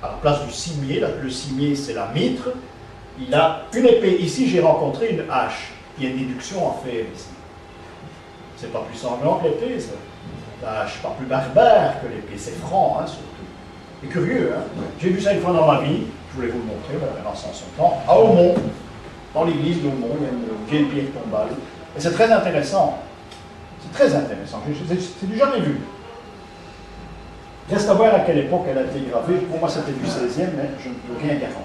à la place du cimier. Le cimier, c'est la mitre. Il a une épée. Ici, j'ai rencontré une hache. Il y a une déduction à faire ici. C'est pas plus sanglant que l'épée, ça. La hache, pas plus barbare que l'épée. C'est franc, hein, surtout. C'est curieux, hein. J'ai vu ça une fois dans ma vie. Je voulais vous le montrer, maintenant sans son temps. À Aumont, dans l'église d'Aumont, il y a une vieille pierre tombale. Et c'est très intéressant. C'est très intéressant. C'est du jamais vu. Reste à voir à quelle époque elle a été gravée. Pour moi, c'était du 16e, mais je ne peux rien garantir.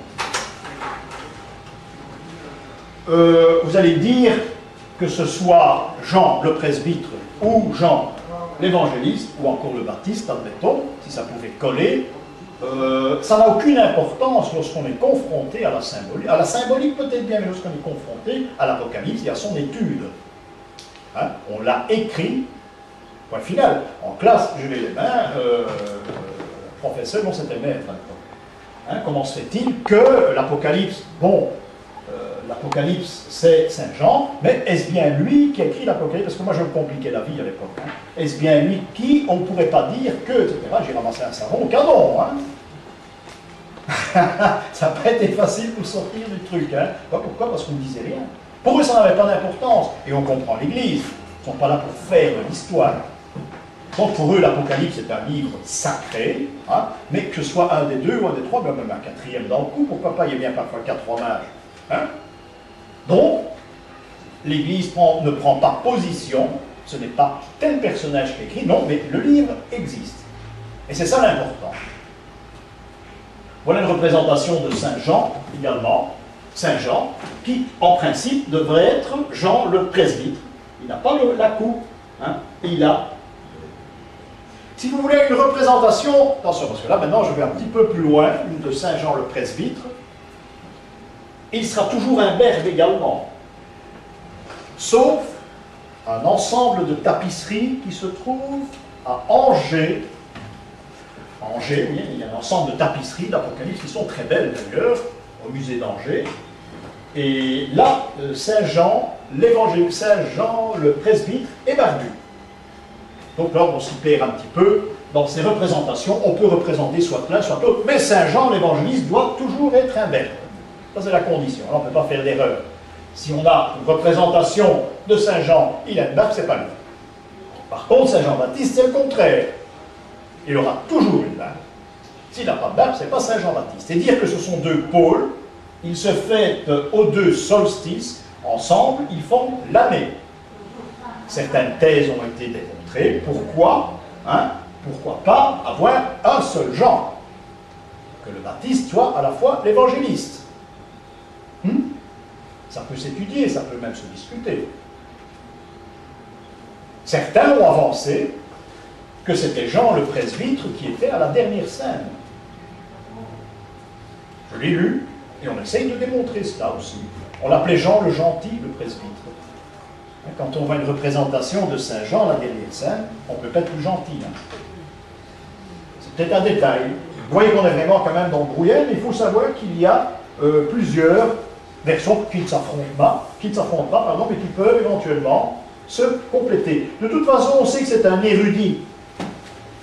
Vous allez dire que ce soit Jean le presbytre ou Jean l'évangéliste ou encore le baptiste, admettons, si ça pouvait coller, ça n'a aucune importance lorsqu'on est confronté à la symbolique. À la symbolique peut-être bien, mais lorsqu'on est confronté à l'Apocalypse et à son étude. Hein, on l'a écrit. Point final. En classe, je lève les mains, professeur, bon, c'était maître. Hein, comment se fait-il que l'Apocalypse, bon, l'Apocalypse, c'est Saint Jean, mais est-ce bien lui qui écrit l'Apocalypse? Parce que moi, je me compliquais la vie à l'époque. Hein. Est-ce bien lui qui, on ne pourrait pas dire que, etc. J'ai ramassé un savon au canon. Hein. Ça n'a pas été facile pour sortir du truc. Hein. Pourquoi? Parce qu'on ne disait rien. Pour eux, ça n'avait pas d'importance. Et on comprend l'Église. Ils ne sont pas là pour faire l'histoire. Donc pour eux, l'Apocalypse est un livre sacré, hein, mais que ce soit un des deux ou un des trois, même un quatrième dans le coup, pourquoi pas, il y a bien parfois 4 hommages. Hein. Donc, l'Église ne prend pas position, ce n'est pas tel personnage qui écrit, non, mais le livre existe. Et c'est ça l'important. Voilà une représentation de Saint Jean, également, Saint Jean, qui, en principe, devrait être Jean le presbytre. Il n'a pas la coupe, hein, il a... Si vous voulez une représentation, attention, parce que là maintenant je vais un petit peu plus loin, une de Saint Jean le presbytre, il sera toujours un berbe également, sauf un ensemble de tapisseries qui se trouve à Angers. Angers, oui, il y a un ensemble de tapisseries d'Apocalypse qui sont très belles d'ailleurs, au musée d'Angers. Et là, Saint Jean, l'évangile, Saint Jean le presbytre est barbu. Donc là, on s'y perd un petit peu. Dans ces représentations, on peut représenter soit l'un, soit l'autre. Mais Saint Jean, l'évangéliste, doit toujours être un berbe. Ça, c'est la condition. Là, on ne peut pas faire d'erreur. Si on a une représentation de Saint Jean, il a une barbe, c'est pas lui. Par contre, Saint Jean-Baptiste, c'est le contraire. Il aura toujours une barbe. S'il n'a pas de barbe, ce n'est pas Saint Jean-Baptiste. C'est dire que ce sont deux pôles, ils se fêtent aux deux solstices, ensemble, ils font l'année. Certaines thèses ont été démontrées. Pourquoi pourquoi pas avoir un seul genre? Que le baptiste soit à la fois l'évangéliste. Ça peut s'étudier, ça peut même se discuter. Certains ont avancé que c'était Jean le presbytre qui était à la dernière scène. Je l'ai lu, et on essaye de démontrer cela aussi. On l'appelait Jean le gentil, le presbytre. Quand on voit une représentation de Saint Jean, la dernière scène, on peut pas être plus gentil. C'est peut-être un détail. Vous voyez qu'on est vraiment quand même dans le brouillard, mais il faut savoir qu'il y a plusieurs versions qui ne s'affrontent pas, mais qui peuvent éventuellement se compléter. De toute façon, on sait que c'est un érudit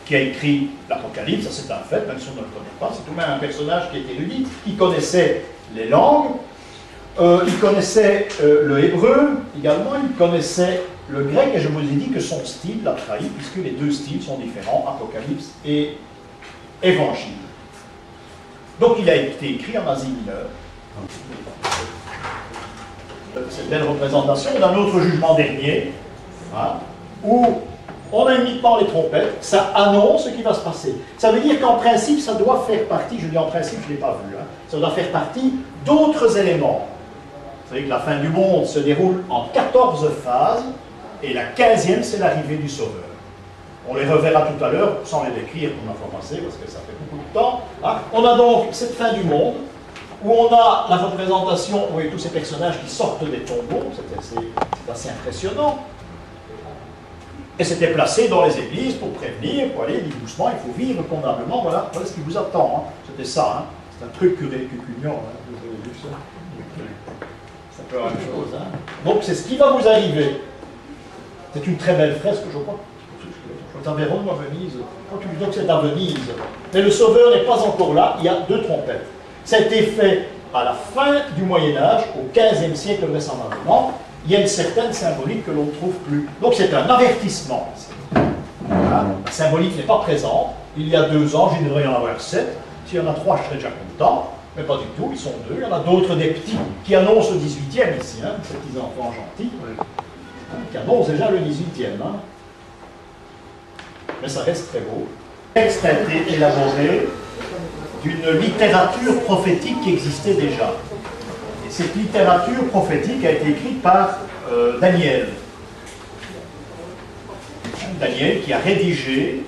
qui a écrit l'Apocalypse, ça c'est un fait, même si on ne le connaît pas, c'est tout de même un personnage qui est érudit, qui connaissait les langues, il connaissait le hébreu également, il connaissait le grec, et je vous ai dit que son style l'a trahi, puisque les deux styles sont différents, Apocalypse et Évangile. Donc il a été écrit en Asie mineure. Cette belle représentation d'un autre jugement dernier, où on a uniquement les trompettes, ça annonce ce qui va se passer. Ça veut dire qu'en principe, ça doit faire partie, je dis en principe, je ne l'ai pas vu, ça doit faire partie d'autres éléments. Vous savez que la fin du monde se déroule en 14 phases, et la 15e, c'est l'arrivée du Sauveur. On les reverra tout à l'heure, sans les décrire pour ma fois passée, parce que ça fait beaucoup de temps. On a donc cette fin du monde, où on a la représentation, vous voyez tous ces personnages qui sortent des tombeaux, c'est assez impressionnant. Et c'était placé dans les églises pour prévenir, pour aller dire doucement, il faut vivre convenablement, voilà ce qui vous attend. C'était ça, c'est un truc cucugnon, vous avez vu ça? Ça peut être la même chose. Donc c'est ce qui va vous arriver. C'est une très belle fresque, je crois. C'est à Vérone ou à Venise. Tu dis que c'est à Venise. Mais le Sauveur n'est pas encore là, il y a deux trompettes. Ça a été fait à la fin du Moyen-Âge, au XVe siècle vraisemblablement. Il y a une certaine symbolique que l'on ne trouve plus. Donc c'est un avertissement. La symbolique n'est pas présente. Il y a 2 ans, il devrait y en avoir 7. S'il y en a 3, je serais déjà content. Mais pas du tout, ils sont 2. Il y en a d'autres, des petits, qui annoncent le 18e ici, ces petits enfants gentils, qui annoncent déjà le 18e. Mais ça reste très beau. Le texte a été élaboré d'une littérature prophétique qui existait déjà. Et cette littérature prophétique a été écrite par Daniel. Daniel qui a rédigé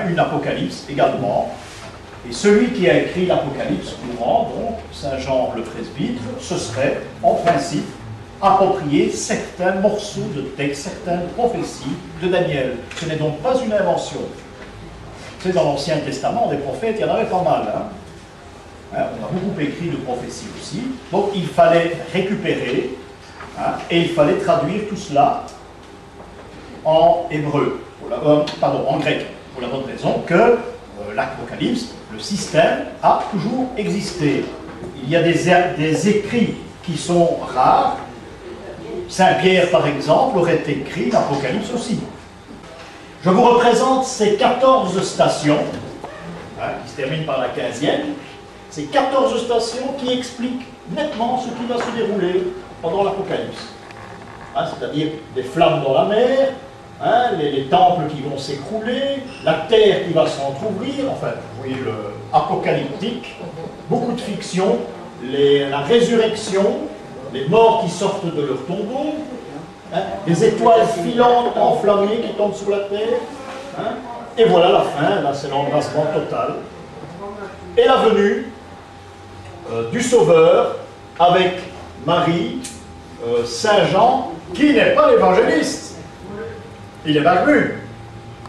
une Apocalypse également. Et celui qui a écrit l'Apocalypse courant, donc Saint Jean le presbytre, ce serait en principe approprier certains morceaux de texte, certaines prophéties de Daniel. Ce n'est donc pas une invention. Vous savez, dans l'Ancien Testament, des prophètes, il y en avait pas mal. On a beaucoup écrit de prophéties aussi. Donc il fallait récupérer et il fallait traduire tout cela en hébreu, en grec, pour la bonne raison que l'Apocalypse, le système, a toujours existé. Il y a des écrits qui sont rares. Saint Pierre, par exemple, aurait écrit l'Apocalypse aussi. Je vous représente ces 14 stations, qui se terminent par la 15e, ces 14 stations qui expliquent nettement ce qui va se dérouler pendant l'Apocalypse. C'est-à-dire des flammes dans la mer, les temples qui vont s'écrouler, la terre qui va s'entrouvrir, enfin, vous voyez le apocalyptique, beaucoup de fiction, la résurrection, les morts qui sortent de leur tombeau, les étoiles filantes enflammées qui tombent sur la terre, et voilà la fin, là c'est l'embrassement total, et la venue du Sauveur avec Marie, Saint Jean, qui n'est pas l'évangéliste, il est barbu.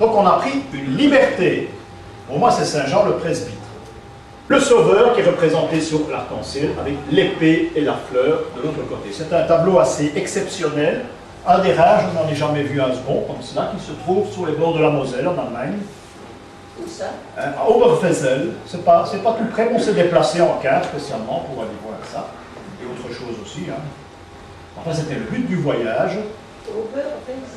Donc on a pris une liberté. Pour moi c'est Saint Jean le presbytre. Le Sauveur qui est représenté sur l'arc-en-ciel avec l'épée et la fleur de l'autre côté. C'est un tableau assez exceptionnel, un des rares, je n'en ai jamais vu un second comme cela, qui se trouve sur les bords de la Moselle en Allemagne. Où ça? À Oberfesel. C'est pas tout près, on s'est déplacé en car spécialement pour aller voir ça. Et autre chose aussi. Enfin, c'était le but du voyage.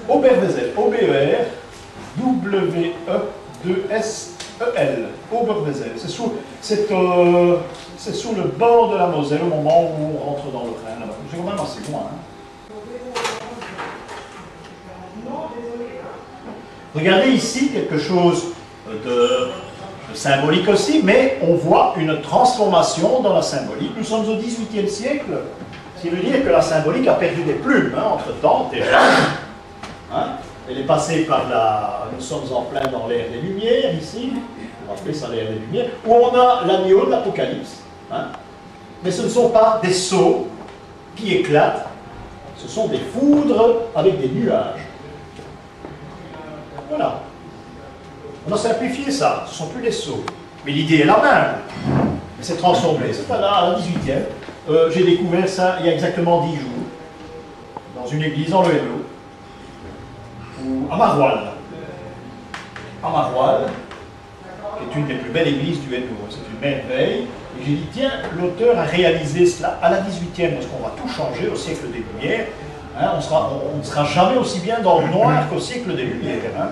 Oberwesel, O-B-E-R-W-E-2-S-E-L, Oberwesel. C'est sous le bord de la Moselle au moment où on rentre dans le Rhin. C'est quand même assez loin. Hein. Regardez ici quelque chose de symbolique aussi, mais on voit une transformation dans la symbolique. Nous sommes au XVIIIe siècle, ce qui veut dire que la symbolique a perdu des plumes, hein, entre-temps, déjà. Hein? Elle est passée par la... Nous sommes en plein dans l'ère des Lumières, ici, on va appeler ça l'ère des Lumières, où on a l'agneau de l'Apocalypse. Hein? Mais ce ne sont pas des sceaux qui éclatent, ce sont des foudres avec des nuages. Voilà. On a simplifié ça, ce ne sont plus des sceaux. Mais l'idée est la même. Mais c'est transformé. C'est à la 18e. J'ai découvert ça il y a exactement 10 jours, dans une église en le Hainaut, à Maroilles. À Maroilles, qui est une des plus belles églises du Hainaut. C'est une merveille. Et j'ai dit, tiens, l'auteur a réalisé cela à la 18e, parce qu'on va tout changer au siècle des Lumières. Hein, on ne sera jamais aussi bien dans le noir qu'au siècle des Lumières. Hein.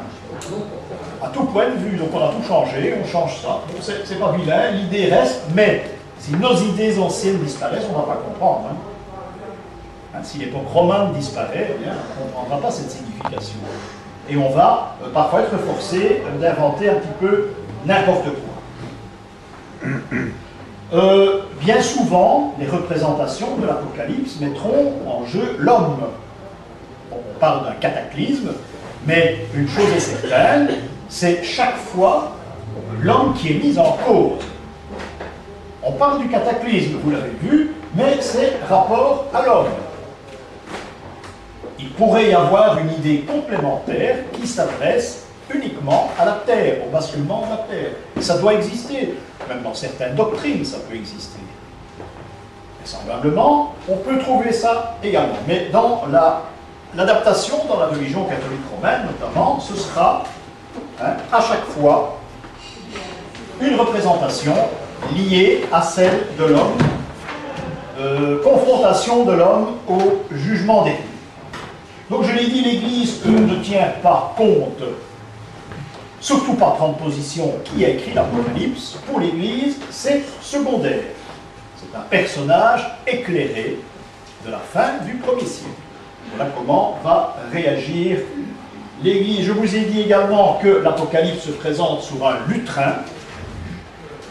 À tout point de vue, donc on a tout changé, on change ça. Bon, c'est pas vilain, l'idée reste, mais si nos idées anciennes disparaissent, on ne va pas comprendre. Hein. Hein, si l'époque romane disparaît, eh bien, on ne comprendra pas cette signification. Et on va parfois être forcé d'inventer un petit peu n'importe quoi. Bien souvent, les représentations de l'Apocalypse mettront en jeu l'homme. Bon, on parle d'un cataclysme, mais une chose est certaine, c'est chaque fois l'homme qui est mis en cause. On parle du cataclysme, vous l'avez vu, mais c'est rapport à l'homme. Il pourrait y avoir une idée complémentaire qui s'adresse uniquement à la Terre, au basculement de la Terre. Et ça doit exister. Même dans certaines doctrines, ça peut exister. Vraisemblablement, on peut trouver ça également. Mais dans l'adaptation dans la religion catholique romaine, notamment, ce sera à chaque fois une représentation liée à celle de l'homme, confrontation de l'homme au jugement des dieux. Donc je l'ai dit, l'Église ne tient pas compte, surtout pas prendre position qui a écrit l'Apocalypse. Pour l'Église, c'est secondaire. C'est un personnage éclairé de la fin du 1er siècle. Voilà comment va réagir l'Église. Je vous ai dit également que l'Apocalypse se présente sous un lutrin.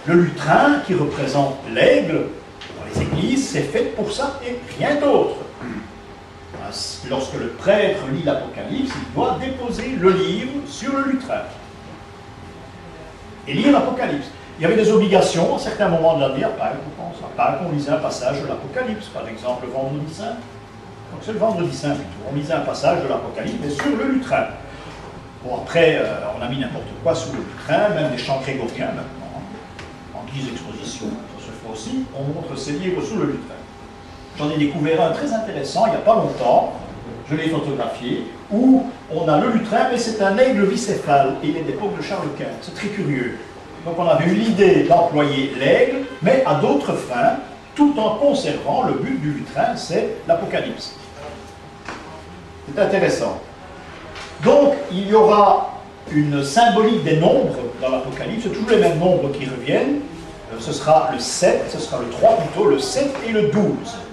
Le lutrin, qui représente l'aigle, dans les églises, c'est fait pour ça et rien d'autre. Lorsque le prêtre lit l'Apocalypse, il doit déposer le livre sur le lutrin et lire l'Apocalypse. Il y avait des obligations à certains moments de l'année, à Pâques, je pense. À Pâques, on lisait un passage de l'Apocalypse, par exemple le vendredi saint. Donc c'est le vendredi saint plutôt. On lisait un passage de l'Apocalypse, mais sur le lutrin. Bon, après, on a mis n'importe quoi sous le lutrin, même des chants grégoriens maintenant, en guise d'exposition. Ça se fait aussi, on montre ces livres sous le lutrin. J'en ai découvert un très intéressant il n'y a pas longtemps, je l'ai photographié, où on a le lutrin, mais c'est un aigle bicéphale, et il est d'époque de Charles Quint. C'est très curieux. Donc on avait eu l'idée d'employer l'aigle, mais à d'autres fins, tout en conservant le but du lutrin, c'est l'Apocalypse. C'est intéressant. Donc il y aura une symbolique des nombres dans l'Apocalypse, c'est toujours les mêmes nombres qui reviennent. Ce sera le 7, ce sera le 3 plutôt, le 7 et le 12.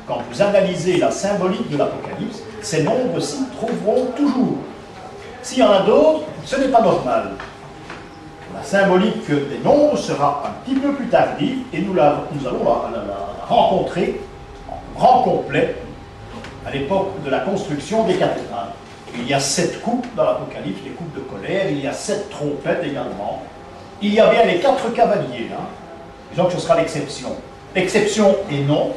Quand vous analysez la symbolique de l'Apocalypse, ces nombres-ci trouveront toujours. S'il y en a d'autres, ce n'est pas normal. La symbolique des nombres sera un petit peu plus tardive et nous allons la rencontrer en grand complet à l'époque de la construction des cathédrales. Il y a 7 coupes dans l'Apocalypse, les coupes de colère, il y a 7 trompettes également. Il y a bien les 4 cavaliers, hein. Disons que ce sera l'exception. Exception et non,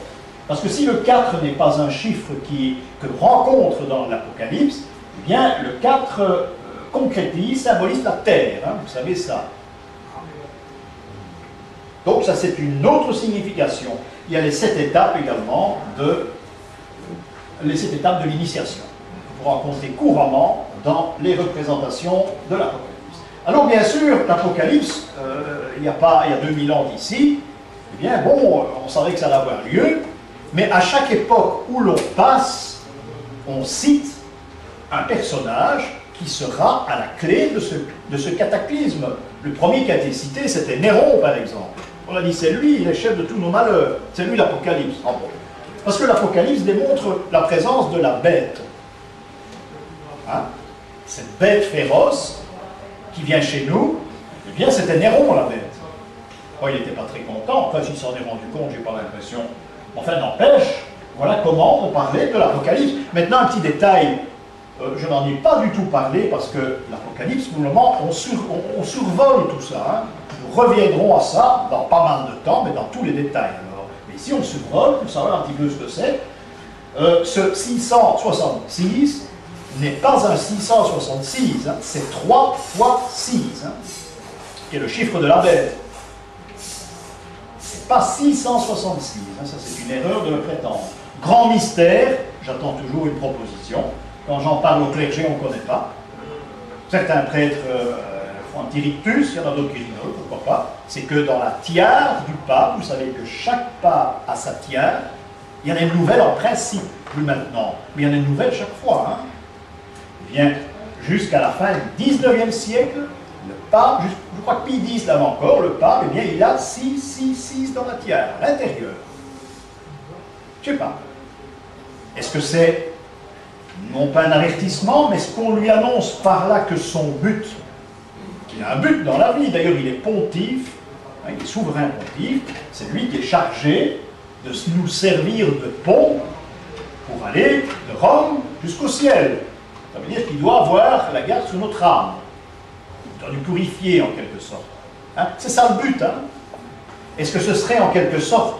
parce que si le 4 n'est pas un chiffre que l'on rencontre dans l'Apocalypse, eh bien le 4 concrétise, symbolise la terre, hein, vous savez ça. Donc ça c'est une autre signification. Il y a les 7 étapes également les 7 étapes de l'initiation, que vous rencontrez couramment dans les représentations de l'Apocalypse. Alors bien sûr, l'Apocalypse, il y a 2000 ans d'ici, eh bien bon, on savait que ça allait avoir lieu, mais à chaque époque où l'on passe, on cite un personnage qui sera à la clé de ce cataclysme. Le premier qui a été cité, c'était Néron, par exemple. On a dit, c'est lui, il est chef de tous nos malheurs. C'est lui l'Apocalypse, en gros. Parce que l'Apocalypse démontre la présence de la bête. Hein? Cette bête féroce qui vient chez nous, eh bien, c'était Néron, la bête. Oh, il n'était pas très content. Enfin, s'il s'en est rendu compte, j'ai pas l'impression. Enfin, n'empêche, voilà comment on parlait de l'Apocalypse. Maintenant, un petit détail. Je n'en ai pas du tout parlé parce que l'Apocalypse, pour le moment, on survole tout ça. Hein. Nous reviendrons à ça dans pas mal de temps, mais dans tous les détails. Alors. Mais ici, on survole pour savoir un petit peu ce que c'est. Ce 666 n'est pas un 666, hein, c'est 3 fois 6, hein, qui est le chiffre de la bête. C'est pas 666, hein, ça c'est une erreur de le prétendre. Grand mystère, j'attends toujours une proposition. Quand j'en parle au clergé, on ne connaît pas. Certains prêtres font un petit rictus, il y en a d'autres qui rigolent, pourquoi pas. C'est que dans la tiare du pape, vous savez que chaque pape a sa tiare, il y en a une nouvelle en principe, plus maintenant, mais il y en a une nouvelle chaque fois. Hein. Eh bien, jusqu'à la fin du 19e siècle, le pape, je crois que Pie X l'avait encore, le pape, eh bien, il a 666 dans la tiare, à l'intérieur. Je ne sais pas. Est-ce que c'est non pas un avertissement, mais ce qu'on lui annonce par là que son but, qu'il a un but dans la vie, d'ailleurs il est pontife, hein, il est souverain pontife, c'est lui qui est chargé de nous servir de pont pour aller de Rome jusqu'au ciel. Ça veut dire qu'il doit avoir la garde sur notre âme, il doit nous purifier en quelque sorte. Hein, c'est ça le but. Hein. Est-ce que ce serait en quelque sorte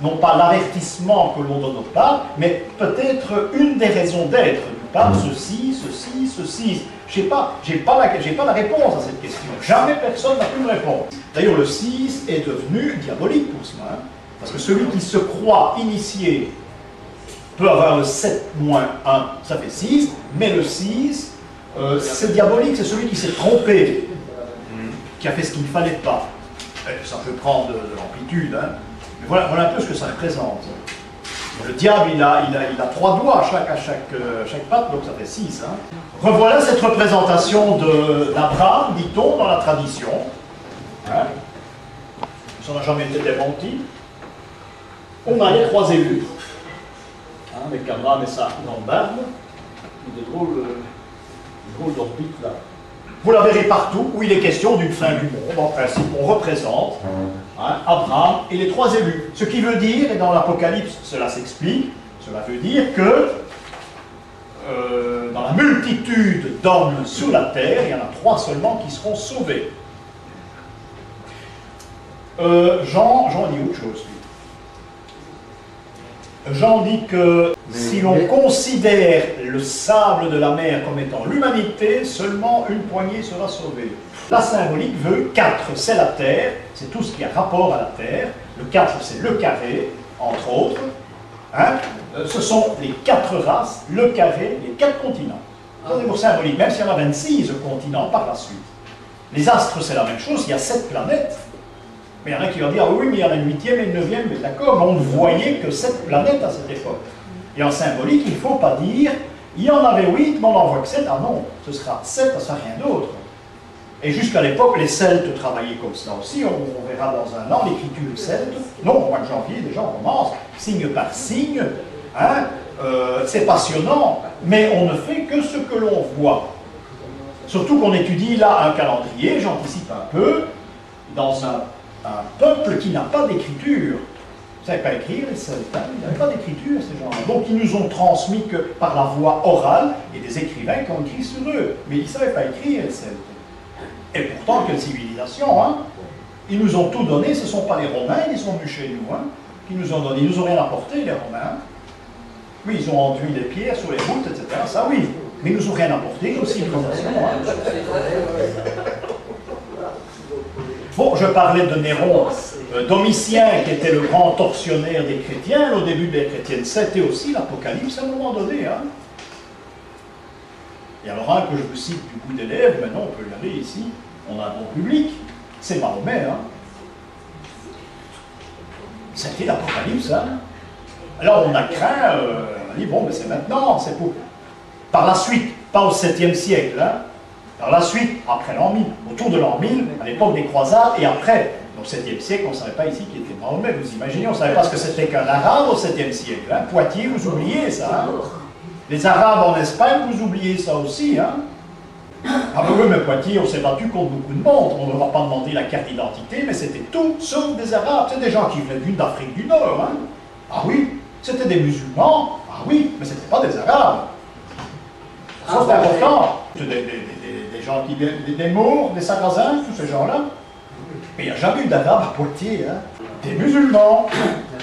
non pas l'avertissement que l'on donne au pape, mais peut-être une des raisons d'être du pape, ceci. Je n'ai pas la réponse à cette question. Jamais personne n'a pu me répondre. D'ailleurs, le 6 est devenu diabolique pour cela. Hein, parce que celui qui se croit initié peut avoir le 7 moins 1, ça fait 6, mais le 6, c'est diabolique, c'est celui qui s'est trompé, qui a fait ce qu'il ne fallait pas. Ça peut prendre de l'amplitude, hein. Mais voilà un peu ce que ça représente. Le diable, il a 3 doigts à chaque patte, donc ça fait 6. Hein. Revoilà cette représentation d'Abraham, dit-on, dans la tradition. Hein. Ça n'a jamais été démenti. On a les 3 élus. Hein, avec Abraham et sa grande barbe. Des drôles d'orbite là. Vous la verrez partout où il est question d'une fin du monde. En principe, on représente hein, Abraham et les 3 élus. Ce qui veut dire, et dans l'Apocalypse, cela s'explique, cela veut dire que dans la multitude d'hommes sur la terre, il y en a 3 seulement qui seront sauvés. Jean dit autre chose. Jean dit que si l'on considère le sable de la mer comme étant l'humanité, seulement une poignée sera sauvée. La symbolique veut 4, c'est la terre, c'est tout ce qui a rapport à la terre. Le 4, c'est le carré, entre autres. Hein. Ce sont les 4 races, le carré, les 4 continents. C'est pour symbolique, même s'il y en a 26 continents par la suite. Les astres, c'est la même chose, il y a 7 planètes. Mais il y en a qui vont dire, ah oui, mais il y en a une 8e et une 9e, mais d'accord, mais on ne voyait que 7 planètes à cette époque. Et en symbolique, il ne faut pas dire, il y en avait 8, mais on n'en voit que 7. Ah non, ce sera 7, ça ne sera rien d'autre. Et jusqu'à l'époque, les Celtes travaillaient comme cela aussi, on verra dans un an l'écriture celte. Non, au mois de janvier, déjà on commence, signe par signe, hein, c'est passionnant, mais on ne fait que ce que l'on voit. Surtout qu'on étudie là un calendrier, j'anticipe un peu, dans un peuple qui n'a pas d'écriture. Ils ne savaient pas écrire, les Celtes, hein, ils n'avaient pas d'écriture, ces gens-là. Donc ils nous ont transmis que par la voie orale, et des écrivains qui ont écrit sur eux. Mais ils ne savaient pas écrire, les Celtes. Et pourtant, quelle civilisation, hein. Ils nous ont tout donné, ce ne sont pas les Romains, ils sont venus chez nous, hein, qui nous ont donné. Ils nous ont rien apporté, les Romains. Oui, ils ont enduit les pierres sur les routes, etc. Ça, oui. Mais ils nous ont rien apporté, nos civilisations. Hein. Bon, je parlais de Néron, Domitien, qui était le grand tortionnaire des chrétiens, au début des chrétiennes, c'était aussi l'Apocalypse à un moment donné. Hein. Et alors, un que je vous cite du bout des lèvres, maintenant on peut y aller ici, on a un bon public, c'est Mahomet. Hein. C'était l'Apocalypse. Hein. Alors on a craint, on a dit, bon, mais c'est maintenant, c'est pour... Par la suite, pas au 7e siècle, hein, par la suite, après l'an 1000, autour de l'an 1000, à l'époque des croisades, et après, au 7e siècle, on ne savait pas ici qui était Mahomet, vous imaginez, on ne savait pas ce que c'était qu'un arabe au 7e siècle. Hein. Poitiers, vous oubliez ça. Hein. Les arabes en Espagne, vous oubliez ça aussi. Hein. Ah ben oui, mais Poitiers, on s'est battu contre beaucoup de monde, on ne leur a pas demandé la carte d'identité, mais c'était tout sauf des arabes, c'est des gens qui venaient d'Afrique du Nord. Hein. Ah oui, c'était des musulmans, ah oui, mais ce n'étaient pas des arabes. Ça, c'est important. Des gens qui viennent, des Maures, des Sarrasins, tous ces gens-là. Mais il n'y a jamais eu d'arabes à Poitiers. Hein. Des musulmans.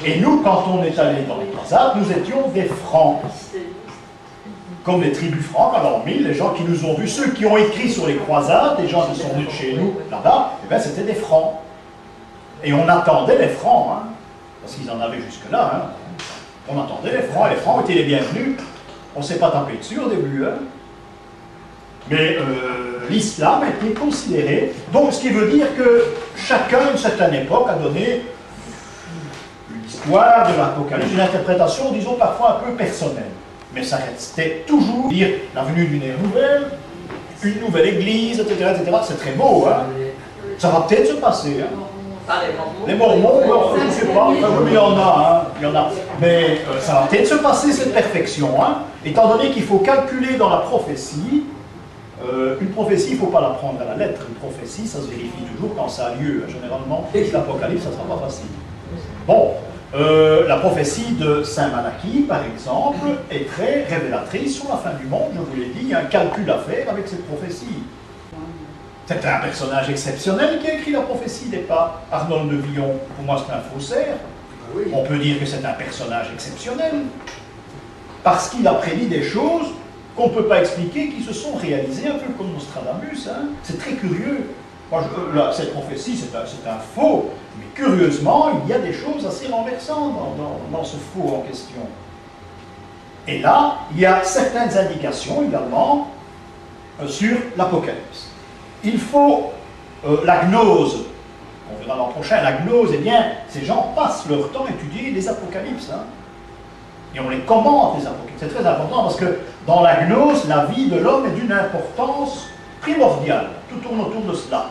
Et nous, quand on est allé dans les croisades, nous étions des francs. Comme les tribus franques, alors 1000, les gens qui nous ont vus, ceux qui ont écrit sur les croisades, les gens qui sont venus de chez nous, là-bas, eh bien c'était des francs. Et on attendait les francs, hein, parce qu'ils en avaient jusque-là. Hein. On attendait les francs, et les francs étaient les bienvenus. On ne s'est pas tapé dessus au début. Hein. Mais l'islam a été considéré, donc ce qui veut dire que chacun, à une certaine époque, a donné une histoire de l'Apocalypse, une interprétation, disons, parfois un peu personnelle. Mais ça restait toujours dire la venue d'une ère nouvelle, une nouvelle église, etc. etc. C'est très beau, hein. Ça va peut-être se passer. Hein. Les Mormons, je ne sais pas, mais il y en a, hein, il y en a. Mais ça va peut-être se passer cette perfection, hein, étant donné qu'il faut calculer dans la prophétie. Une prophétie, il ne faut pas la prendre à la lettre. Une prophétie, ça se vérifie toujours quand ça a lieu. Généralement, l'Apocalypse, ça ne sera pas facile. Bon. La prophétie de Saint Malachie, par exemple, est très révélatrice sur la fin du monde. Je vous l'ai dit, il y a un calcul à faire avec cette prophétie. C'est un personnage exceptionnel qui a écrit la prophétie, n'est pas Arnold de Villon. Pour moi, c'est un faussaire. On peut dire que c'est un personnage exceptionnel, parce qu'il a prédit des choses qu'on ne peut pas expliquer, qui se sont réalisées, un peu comme Nostradamus. Hein. C'est très curieux. Moi, cette prophétie, c'est un faux, mais curieusement, il y a des choses assez renversantes dans ce faux en question. Et là, il y a certaines indications également sur l'Apocalypse. Il faut la gnose, on verra l'an prochain, la gnose, eh bien, ces gens passent leur temps à étudier les Apocalypses. Hein, et on les commente, les Apocalypses. C'est très important parce que dans la gnose, la vie de l'homme est d'une importance primordiale. Tout tourne autour de cela.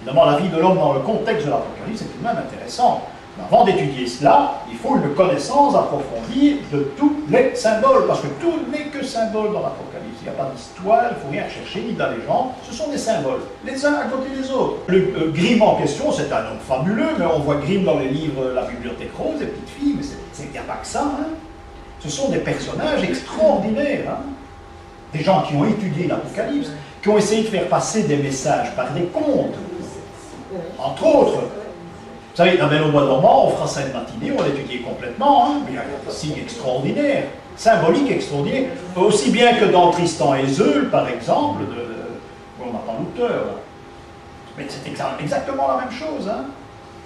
Évidemment, la vie de l'homme dans le contexte de l'Apocalypse est tout de même intéressant. Mais avant d'étudier cela, il faut une connaissance approfondie de tous les symboles, parce que tout n'est que symbole dans l'Apocalypse. Il n'y a pas d'histoire, il ne faut rien chercher, ni de la légende, ce sont des symboles, les uns à côté des autres. Le Grimm en question, c'est un homme fabuleux, mais on voit Grimm dans les livres La Bibliothèque Rose, les petites filles, mais il n'y a pas que ça. Hein. Ce sont des personnages extraordinaires, hein. Des gens qui ont étudié l'Apocalypse, qui ont essayé de faire passer des messages par des contes. Entre autres, vous savez, la Belle au bois dormant, on fera ça une matinée, on l'étudiait complètement, hein, mais il y a des signes extraordinaires, symboliques extraordinaires, aussi bien que dans Tristan et Isolde, par exemple, où on n'a pas l'auteur. Mais c'est exactement la même chose. Hein.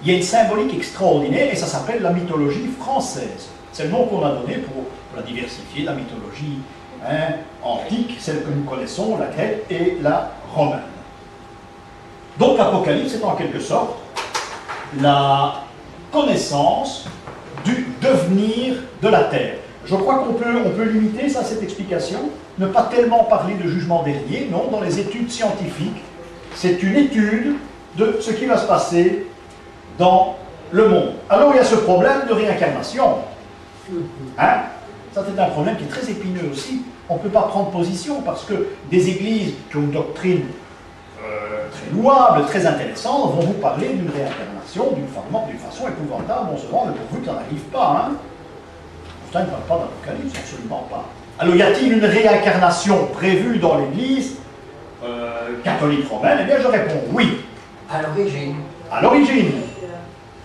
Il y a une symbolique extraordinaire, et ça s'appelle la mythologie française. C'est le nom qu'on a donné pour la diversifier, la mythologie hein, antique, celle que nous connaissons, la grecque et la romaine. Donc l'Apocalypse est en quelque sorte la connaissance du devenir de la Terre. Je crois qu'on peut limiter ça, cette explication, ne pas tellement parler de jugement dernier, non, dans les études scientifiques, c'est une étude de ce qui va se passer dans le monde. Alors il y a ce problème de réincarnation. Hein? Ça c'est un problème qui est très épineux aussi. On ne peut pas prendre position parce que des églises qui ont une doctrine très louable, très intéressante, vont vous parler d'une réincarnation d'une façon épouvantable, on se rend pourvu que ça n'arrive pas. Hein. Pourtant, il ne parle pas d'Apocalypse, absolument pas. Alors, y a-t-il une réincarnation prévue dans l'Église catholique romaine? Eh bien, je réponds oui. À l'origine. À l'origine.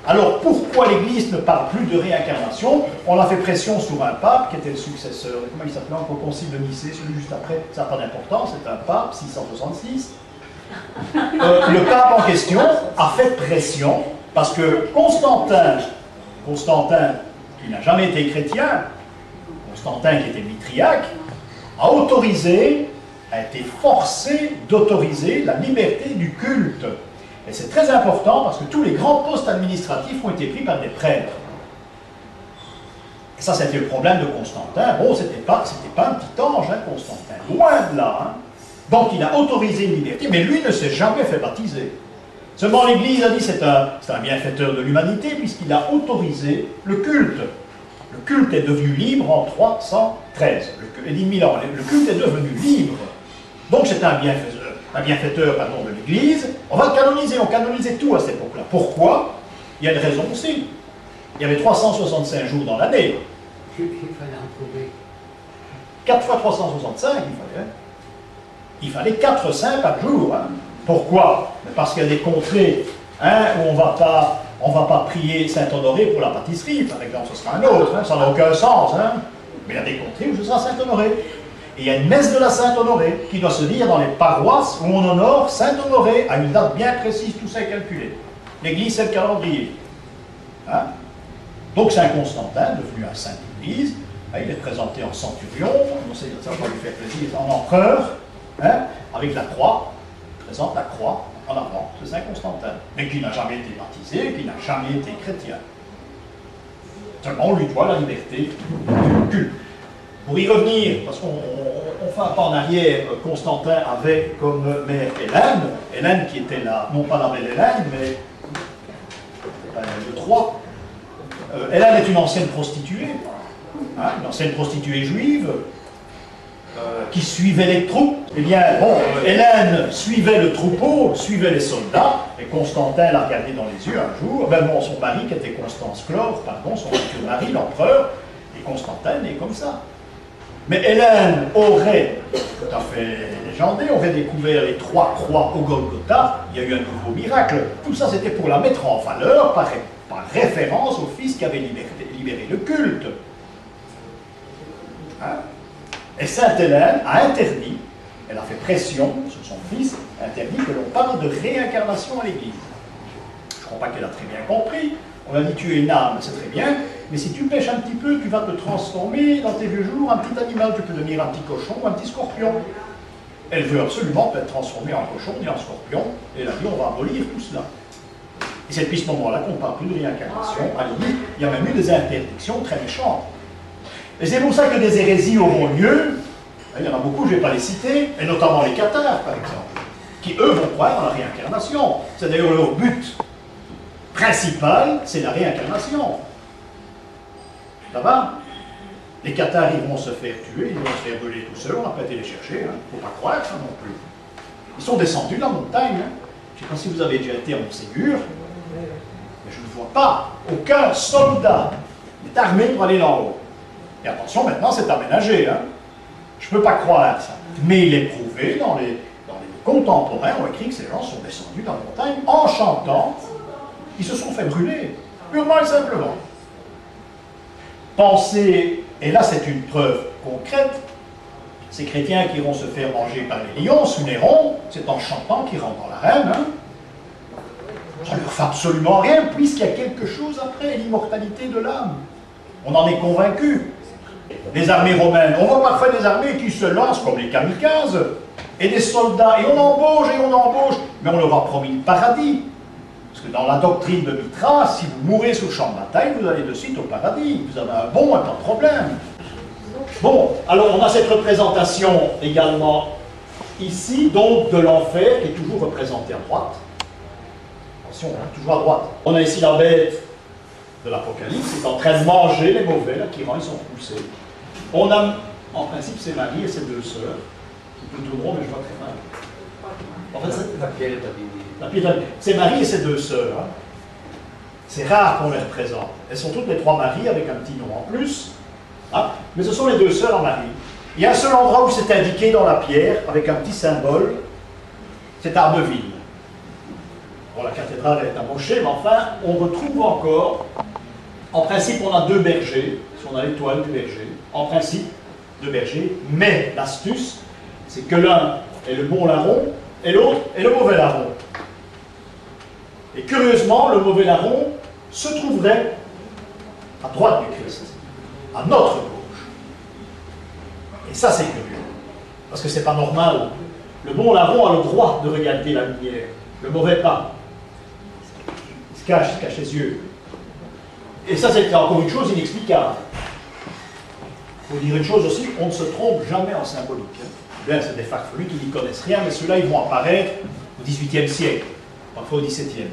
Alors, pourquoi l'Église ne parle plus de réincarnation? On a fait pression sur un pape qui était le successeur, comment il s'appelait encore, au concile de Nicée, celui juste après, ça n'a pas d'importance, c'est un pape, 666. Le pape en question a fait pression parce que Constantin, qui n'a jamais été chrétien, Constantin qui était mitriaque, a été forcé d'autoriser la liberté du culte. Et c'est très important parce que tous les grands postes administratifs ont été pris par des prêtres. Et ça, c'était le problème de Constantin. Bon, c'était pas un petit ange, hein, Constantin, loin de là. Hein. Donc il a autorisé une liberté, mais lui ne s'est jamais fait baptiser. Seulement l'Église a dit c'est un bienfaiteur de l'humanité, puisqu'il a autorisé le culte. Le culte est devenu libre en 313, et 10 000 ans. Le culte est devenu libre. Donc c'est un bienfaiteur de l'Église. On va le canoniser, on canonisait tout à cette époque-là. Pourquoi? Il y a une raison aussi. Il y avait 365 jours dans l'année. Il fallait en trouver. 4 fois 365, il fallait. Il fallait 4 saints par jour. Hein. Pourquoi? Parce qu'il y a des contrées hein, où on ne va pas prier Saint-Honoré pour la pâtisserie, par exemple, ce sera un autre. Hein, ça n'a aucun sens. Hein. Mais il y a des contrées où ce sera Saint-Honoré. Et il y a une messe de la Saint-Honoré qui doit se dire dans les paroisses où on honore Saint-Honoré à une date bien précise, tout ça est calculé. L'Église, c'est le calendrier. Hein? Donc Saint-Constantin, devenu un saint d'Église, il est présenté en centurion, ça va lui faire plaisir, en empereur, hein, avec la croix, il présente la croix en avant, c'est Saint-Constantin, mais qui n'a jamais été baptisé, qui n'a jamais été chrétien. Seulement on lui doit la liberté du culte. Pour y revenir, parce qu'on fait un pas en arrière, Constantin avait comme mère Hélène qui était là, non pas la belle Hélène, mais de Troie. Hélène est une ancienne prostituée, hein, une ancienne prostituée juive, qui suivait les troupes. Eh bien, bon, Hélène suivait le troupeau, suivait les soldats, et Constantin l'a regardé dans les yeux un jour, ben bon, son mari, qui était Constance Chlore, pardon, son futur mari, l'empereur, et Constantin est comme ça. Mais Hélène aurait, tout à fait légendé, aurait découvert les 3 croix au Golgotha, il y a eu un nouveau miracle. Tout ça, c'était pour la mettre en valeur par référence au fils qui avait libéré le culte. Hein? Et Sainte Hélène a interdit, elle a fait pression sur son fils, interdit que l'on parle de réincarnation à l'Église. Je ne crois pas qu'elle a très bien compris. On a dit tu es une âme, c'est très bien, mais si tu pêches un petit peu, tu vas te transformer dans tes vieux jours en petit animal. Tu peux devenir un petit cochon ou un petit scorpion. Elle veut absolument être transformée en cochon et en scorpion, et elle a dit on va abolir tout cela. Et c'est depuis ce moment-là qu'on ne parle plus de réincarnation. À l'Église, il y a même eu des interdictions très méchantes. Et c'est pour ça que des hérésies auront lieu. Il y en a beaucoup, je ne vais pas les citer, et notamment les cathares, par exemple, qui, eux, vont croire dans la réincarnation. C'est d'ailleurs leur but principal, c'est la réincarnation. Ça va? Les cathares, ils vont se faire tuer, ils vont se faire brûler tout seuls, on n'a pas été les chercher, il ne faut pas croire ça non plus. Ils sont descendus de la montagne. Hein. Je ne sais pas si vous avez déjà été à Montségur, mais je ne vois pas aucun soldat est armé pour aller là haut. Et attention, maintenant c'est aménagé. Hein. Je ne peux pas croire ça. Mais il est prouvé dans les contemporains, ont écrit que ces gens sont descendus dans la montagne en chantant. Ils se sont fait brûler, purement et simplement. Pensez, et là c'est une preuve concrète, ces chrétiens qui vont se faire manger par les lions sous Néron, c'est en chantant qu'ils rentrent dans l'arène. Hein. Ça ne leur fait absolument rien, puisqu'il y a quelque chose après, l'immortalité de l'âme. On en est convaincu. Les armées romaines, on voit parfois des armées qui se lancent comme les kamikazes, et des soldats, et on embauche, mais on leur a promis le paradis. Parce que dans la doctrine de Mithra, si vous mourrez sur le champ de bataille, vous allez de suite au paradis. Vous avez un bon, pas de problème. Bon, alors on a cette représentation également ici, donc de l'enfer, qui est toujours représenté à droite. Attention, hein, toujours à droite. On a ici la bête de l'Apocalypse, qui est en train de manger les mauvais, là, qui ils sont poussés. On a, en principe, c'est Marie et ses 2 sœurs, qui tout drôle, mais je vois très mal. En fait, c'est la pierre d'Abinée. C'est Marie et ses 2 sœurs. Hein. C'est rare qu'on les représente. Elles sont toutes les 3 Maries avec un petit nom en plus. Hein. Mais ce sont les 2 sœurs en Marie. Il y a un seul endroit où c'est indiqué dans la pierre, avec un petit symbole, c'est Arbeville. Bon, la cathédrale est amochée, mais enfin, on retrouve encore, en principe, on a 2 bergers, si on a l'étoile du berger, en principe, 2 bergers, mais l'astuce, c'est que l'un est le bon larron, et l'autre est le mauvais larron. Et curieusement, le mauvais larron se trouverait à droite du Christ, à notre gauche. Et ça, c'est curieux, parce que c'est pas normal. Le bon larron a le droit de regarder la lumière, le mauvais pas. Il se cache ses yeux. Et ça, c'est encore une chose inexplicable. faut dire une chose aussi, on ne se trompe jamais en symbolique. Hein. Bien, c'est des farfelus qui n'y connaissent rien, mais ceux-là, ils vont apparaître au XVIIIe siècle, parfois au XVIIe.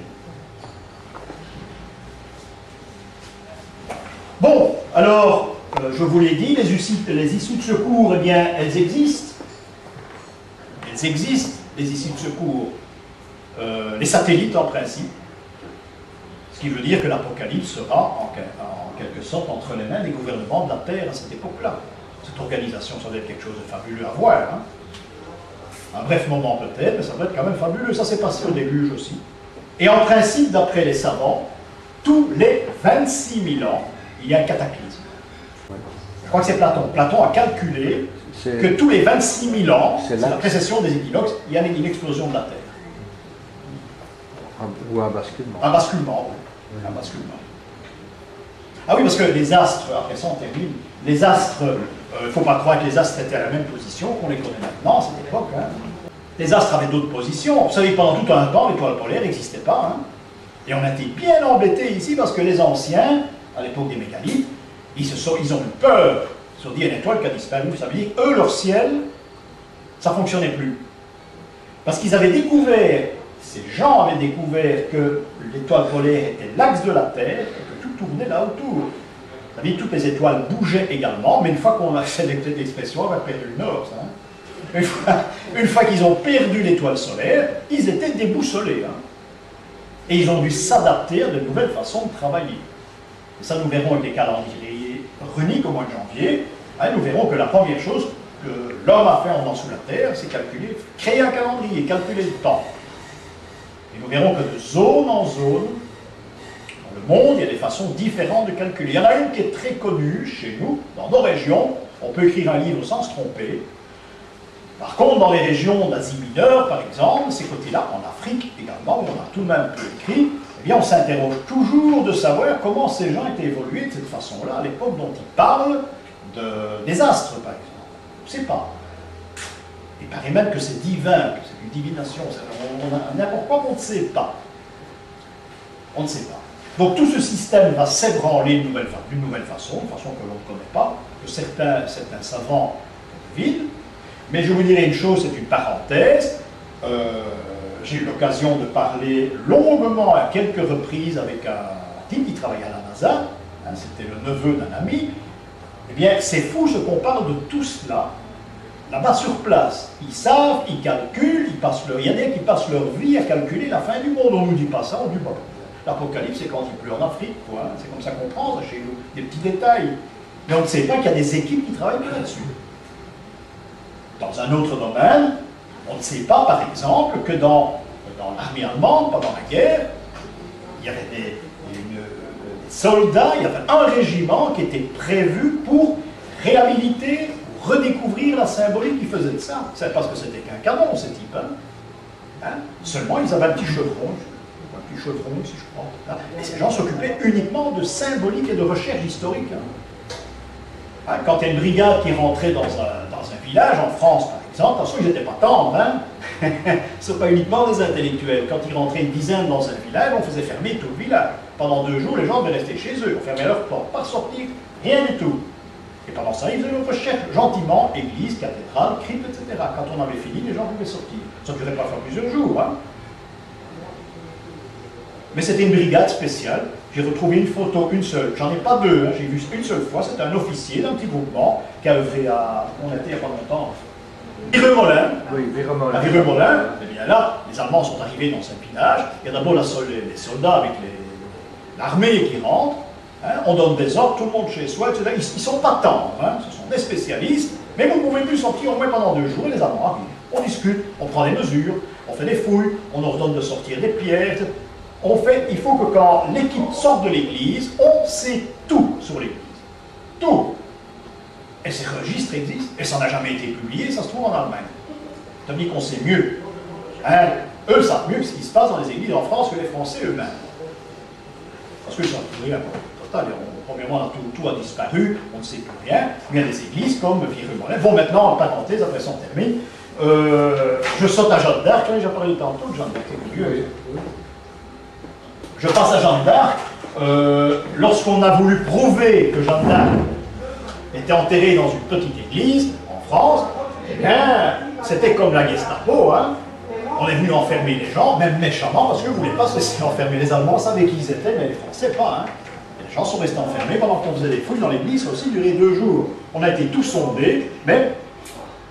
Bon, alors, je vous l'ai dit, les issues de secours, eh bien, elles existent. Elles existent, les issues de secours. Les satellites, en principe. Ce qui veut dire que l'Apocalypse sera, en quelque sorte, entre les mains des gouvernements de la Terre à cette époque-là. Cette organisation, ça va être quelque chose de fabuleux à voir. Hein. Un bref moment peut-être, mais ça va être quand même fabuleux. Ça s'est passé au déluge aussi. Et en principe, d'après les savants, tous les 26 000 ans, il y a un cataclysme. Je crois que c'est Platon. Platon a calculé que tous les 26 000 ans, c'est la précession des équinoxes, il y a une explosion de la Terre. Ou un basculement. Un basculement, oui. Un basculement. Ah oui, parce que les astres, après ça on termine, les astres, il ne faut pas croire que les astres étaient à la même position qu'on les connaît maintenant à cette époque. Hein. Les astres avaient d'autres positions. Vous savez, pendant tout un temps, l'étoile polaire n'existait pas. Hein. Et on a été bien embêtés ici parce que les anciens, à l'époque des mégalithes, ils ont eu peur. Ils se sont dit, il y a une étoile qui a disparu. Ça veut dire, eux, leur ciel, ça ne fonctionnait plus. Parce qu'ils avaient découvert, ces gens avaient découvert que l'étoile polaire était l'axe de la Terre et que tout tournait là autour. Ça veut dire que toutes les étoiles bougeaient également, mais une fois qu'on a fait l'expression, on a perdu le nord. Ça, hein. Une fois qu'ils ont perdu l'étoile solaire, ils étaient déboussolés. Hein. Et ils ont dû s'adapter à de nouvelles façons de travailler. Et ça, nous verrons avec les calendriers runiques au mois de janvier. Hein, nous verrons que la première chose que l'homme a fait en venant sous la Terre, c'est calculer, créer un calendrier, calculer le temps. Et nous verrons que de zone en zone, dans le monde, il y a des façons différentes de calculer. Il y en a une qui est très connue chez nous, dans nos régions. On peut écrire un livre sans se tromper. Par contre, dans les régions d'Asie mineure, par exemple, ces côtés-là, en Afrique également, où on a tout de même peu écrit, eh bien, on s'interroge toujours de savoir comment ces gens étaient évolués de cette façon-là, à l'époque dont ils parlent des astres, par exemple. On ne sait pas. Il paraît même que c'est divin, que c'est une divination. N'importe quoi qu'on ne sait pas. On ne sait pas. Donc tout ce système va s'ébranler d'une nouvelle façon, une façon que l'on ne connaît pas, que certains savants devinent. Mais je vous dirai une chose, c'est une parenthèse. J'ai eu l'occasion de parler longuement à quelques reprises avec un type qui travaillait à la NASA. Hein, c'était le neveu d'un ami. Eh bien, c'est fou ce qu'on parle de tout cela. Là-bas sur place, ils savent, ils calculent, il y en a qui passent leur vie à calculer la fin du monde. On ne nous dit pas ça, on dit bon, l'Apocalypse c'est quand il pleut en Afrique, quoi. Hein. C'est comme ça qu'on prend ça chez nous, des petits détails. Mais on ne sait pas qu'il y a des équipes qui travaillent là-dessus. Dans un autre domaine, on ne sait pas, par exemple, que dans l'armée allemande, pendant la guerre, il y avait des soldats, il y avait un régiment qui était prévu pour réhabiliter, redécouvrir la symbolique qui faisait de ça. C'est parce que c'était qu'un canon, ce type. Hein. Seulement, ils avaient un petit chevron, si je crois. Hein. Et ces gens s'occupaient uniquement de symbolique et de recherche historique. Hein. Quand il y a une brigade qui rentrait dans un village, en France par exemple, attention, ils n'étaient pas tendres. Hein. Ce ne sont pas uniquement des intellectuels. Quand ils rentraient une dizaine dans un village, on faisait fermer tout le village. Pendant 2 jours, les gens devaient rester chez eux. On fermait leurs portes, pas sortir, rien du tout. Et pendant ça, ils faisaient une recherche gentiment, église, cathédrale, crypte, etc. Quand on avait fini, les gens pouvaient sortir. Ça ne durait pas plusieurs jours. Hein. Mais c'était une brigade spéciale. J'ai retrouvé une photo, une seule. J'en ai pas 2, hein. J'ai vu une seule fois. C'était un officier d'un petit groupement qui a œuvré à. On était il n'y a pas longtemps. Vireux-Molin. Oui, Vireux-Molin. À Vireux-Molin, eh bien là, les Allemands sont arrivés dans un village. Il y a d'abord les soldats avec l'armée qui rentre. Hein, on donne des ordres, tout le monde chez soi, etc. Ils ne sont pas tendres, hein, ce sont des spécialistes, mais vous ne pouvez plus sortir au moins pendant 2 jours, et les Allemands arrivent. On discute, on prend des mesures, on fait des fouilles, on ordonne de sortir des pierres, etc. Il faut que quand l'équipe sorte de l'église, on sait tout sur l'église. Tout. Et ces registres existent, et ça n'a jamais été publié, ça se trouve en Allemagne. Ça veut dire qu'on sait mieux. Hein, eux savent mieux ce qui se passe dans les églises en France que les Français eux-mêmes. Parce que ça ne rien. Premièrement, tout a disparu, on ne sait plus rien. Il y a des églises comme Vireux-Molin. Bon, maintenant, en parenthèse, après ça on termine. Je saute à Jeanne d'Arc, j'ai parlé tantôt de Jeanne d'Arc, c'est curieux. Je passe à Jeanne d'Arc. Lorsqu'on a voulu prouver que Jeanne d'Arc était enterré dans une petite église en France, eh bien, c'était comme la Gestapo, hein. On est venu enfermer les gens, même méchamment, parce qu'ils ne voulaient pas se laisser enfermer. Les Allemands savaient qui ils étaient, mais les Français pas, hein. Et les gens sont restés enfermés pendant qu'on faisait des fouilles dans l'église, ça a aussi duré 2 jours. On a été tous sondés, même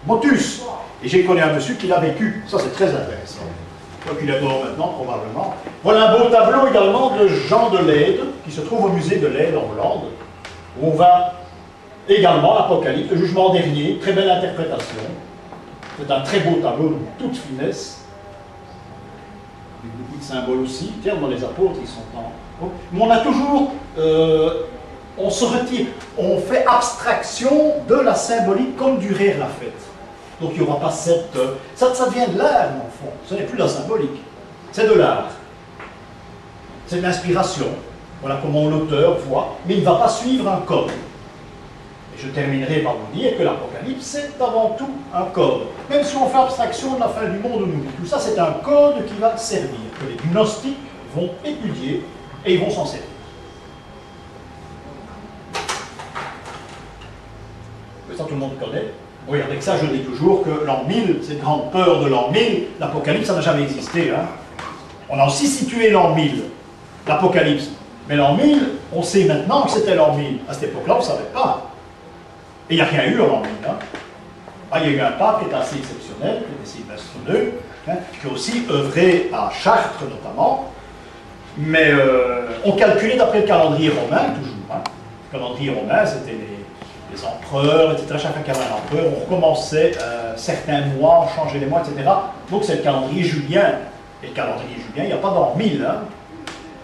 motus. Et j'ai connu un monsieur qui l'a vécu, ça c'est très intéressant. Je crois qu'il est mort maintenant, probablement. Voilà un beau tableau également de Jean de Leyde, qui se trouve au musée de Leyde en Hollande, où on va également, l'Apocalypse, le jugement dernier, très belle interprétation. C'est un très beau tableau de toute finesse. Avec beaucoup de symboles aussi. Tiens, dans les apôtres, ils sont en... Mais on a toujours... on se retire, on fait abstraction de la symbolique comme du rire la fête. Donc il n'y aura pas cette... ça devient de l'art, en fond. Ce n'est plus la symbolique. C'est de l'art. C'est de l'inspiration. Voilà comment l'auteur voit. Mais il ne va pas suivre un code. Et je terminerai par vous dire que l'Apocalypse, c'est avant tout un code. Même si on fait abstraction de la fin du monde, tout ça, c'est un code qui va servir, que les gnostiques vont étudier et ils vont s'en servir. Mais ça, tout le monde connaît. Oui, avec ça, je dis toujours que l'an 1000, cette grande peur de l'an 1000, l'Apocalypse, ça n'a jamais existé. Hein. On a aussi situé l'an 1000, l'Apocalypse. Mais l'an 1000, on sait maintenant que c'était l'an 1000. À cette époque-là, on ne savait pas. Et il n'y a rien eu en l'an 1000. Hein. Ah, il y a eu un pape qui est assez exceptionnel, qui était Sylvestre II, hein, qui a aussi œuvré à Chartres notamment. Mais on calculait d'après le calendrier romain, toujours. Hein. Le calendrier romain, c'était les empereurs, etc. Chacun qui avait un empereur, on recommençait certains mois, on changeait les mois, etc. Donc c'est le calendrier julien. Et le calendrier julien, il n'y a pas d'an 1000. Hein.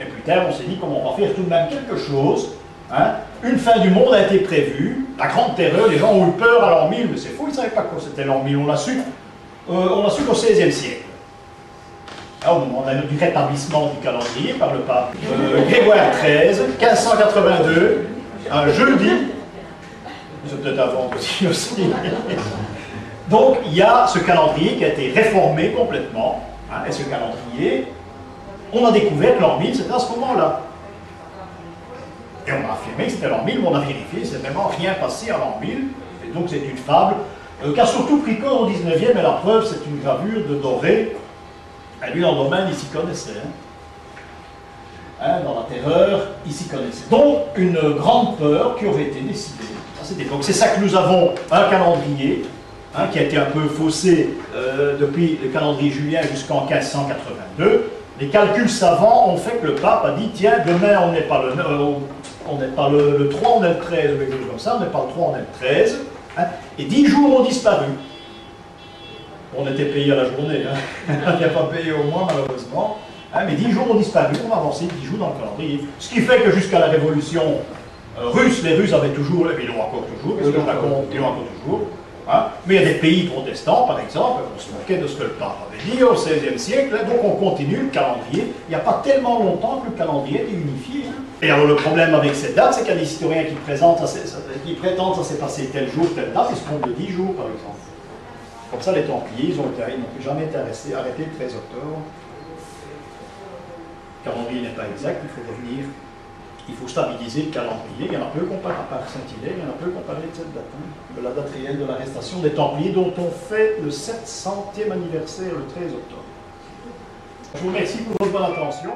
Et plus tard, on s'est dit comment on va faire tout de même quelque chose. Hein. Une fin du monde a été prévue, la grande terreur, les gens ont eu peur à l'an 1000, mais c'est fou, ils ne savaient pas quoi c'était l'an 1000, on l'a su qu'au XVIe siècle. Là, au moment du rétablissement du calendrier par le pape Grégoire XIII, 1582, un jeudi. C'est peut-être avant aussi. Donc, il y a ce calendrier qui a été réformé complètement. Hein, et ce calendrier, on a découvert que l'an 1000, c'était à ce moment-là. Et on a affirmé que c'était l'an 1000, mais on a vérifié, c'est vraiment rien passé à l'an 1000. Et donc, c'est une fable qu'a surtout pris corps au 19e, et la preuve, c'est une gravure de Doré. Et lui, dans le domaine, il s'y connaissait. Hein, dans la terreur, il s'y connaissait. Donc, une grande peur qui aurait été décidée. C'est ça que nous avons un calendrier hein, qui a été un peu faussé depuis le calendrier julien jusqu'en 1582. Les calculs savants ont fait que le pape a dit tiens, demain on n'est pas le 3, on est le 13, ou quelque chose comme ça, on n'est pas le 3, on est le 13. Hein, et 10 jours ont disparu. On était payé à la journée, hein. On n'y a pas payé au mois malheureusement. Hein, mais 10 jours ont disparu, on a avancé 10 jours dans le calendrier. Ce qui fait que jusqu'à la révolution russe, les Russes avaient toujours, et ils l'ont encore toujours, parce que ils l'ont encore toujours. Hein. Mais il y a des pays protestants, par exemple, on se moquait de ce que le pape avait dit au XVIe siècle, hein, donc on continue le calendrier. Il n'y a pas tellement longtemps que le calendrier est unifié. Hein. Et alors le problème avec cette date, c'est qu'il y a des historiens qui prétendent que ça s'est passé tel jour, telle date, ils se trompent de 10 jours, par exemple. Comme ça, les Templiers, ils n'ont jamais été arrêtés le 13 octobre. Le calendrier n'est pas exact, il faut revenir. Il faut stabiliser le calendrier. Il y en a peu comparé à part Saint-Hilaire, il y en a peu comparé de cette date, hein, de la date réelle de l'arrestation des Templiers, dont on fait le 700e anniversaire le 13 octobre. Je vous remercie pour votre bonne attention.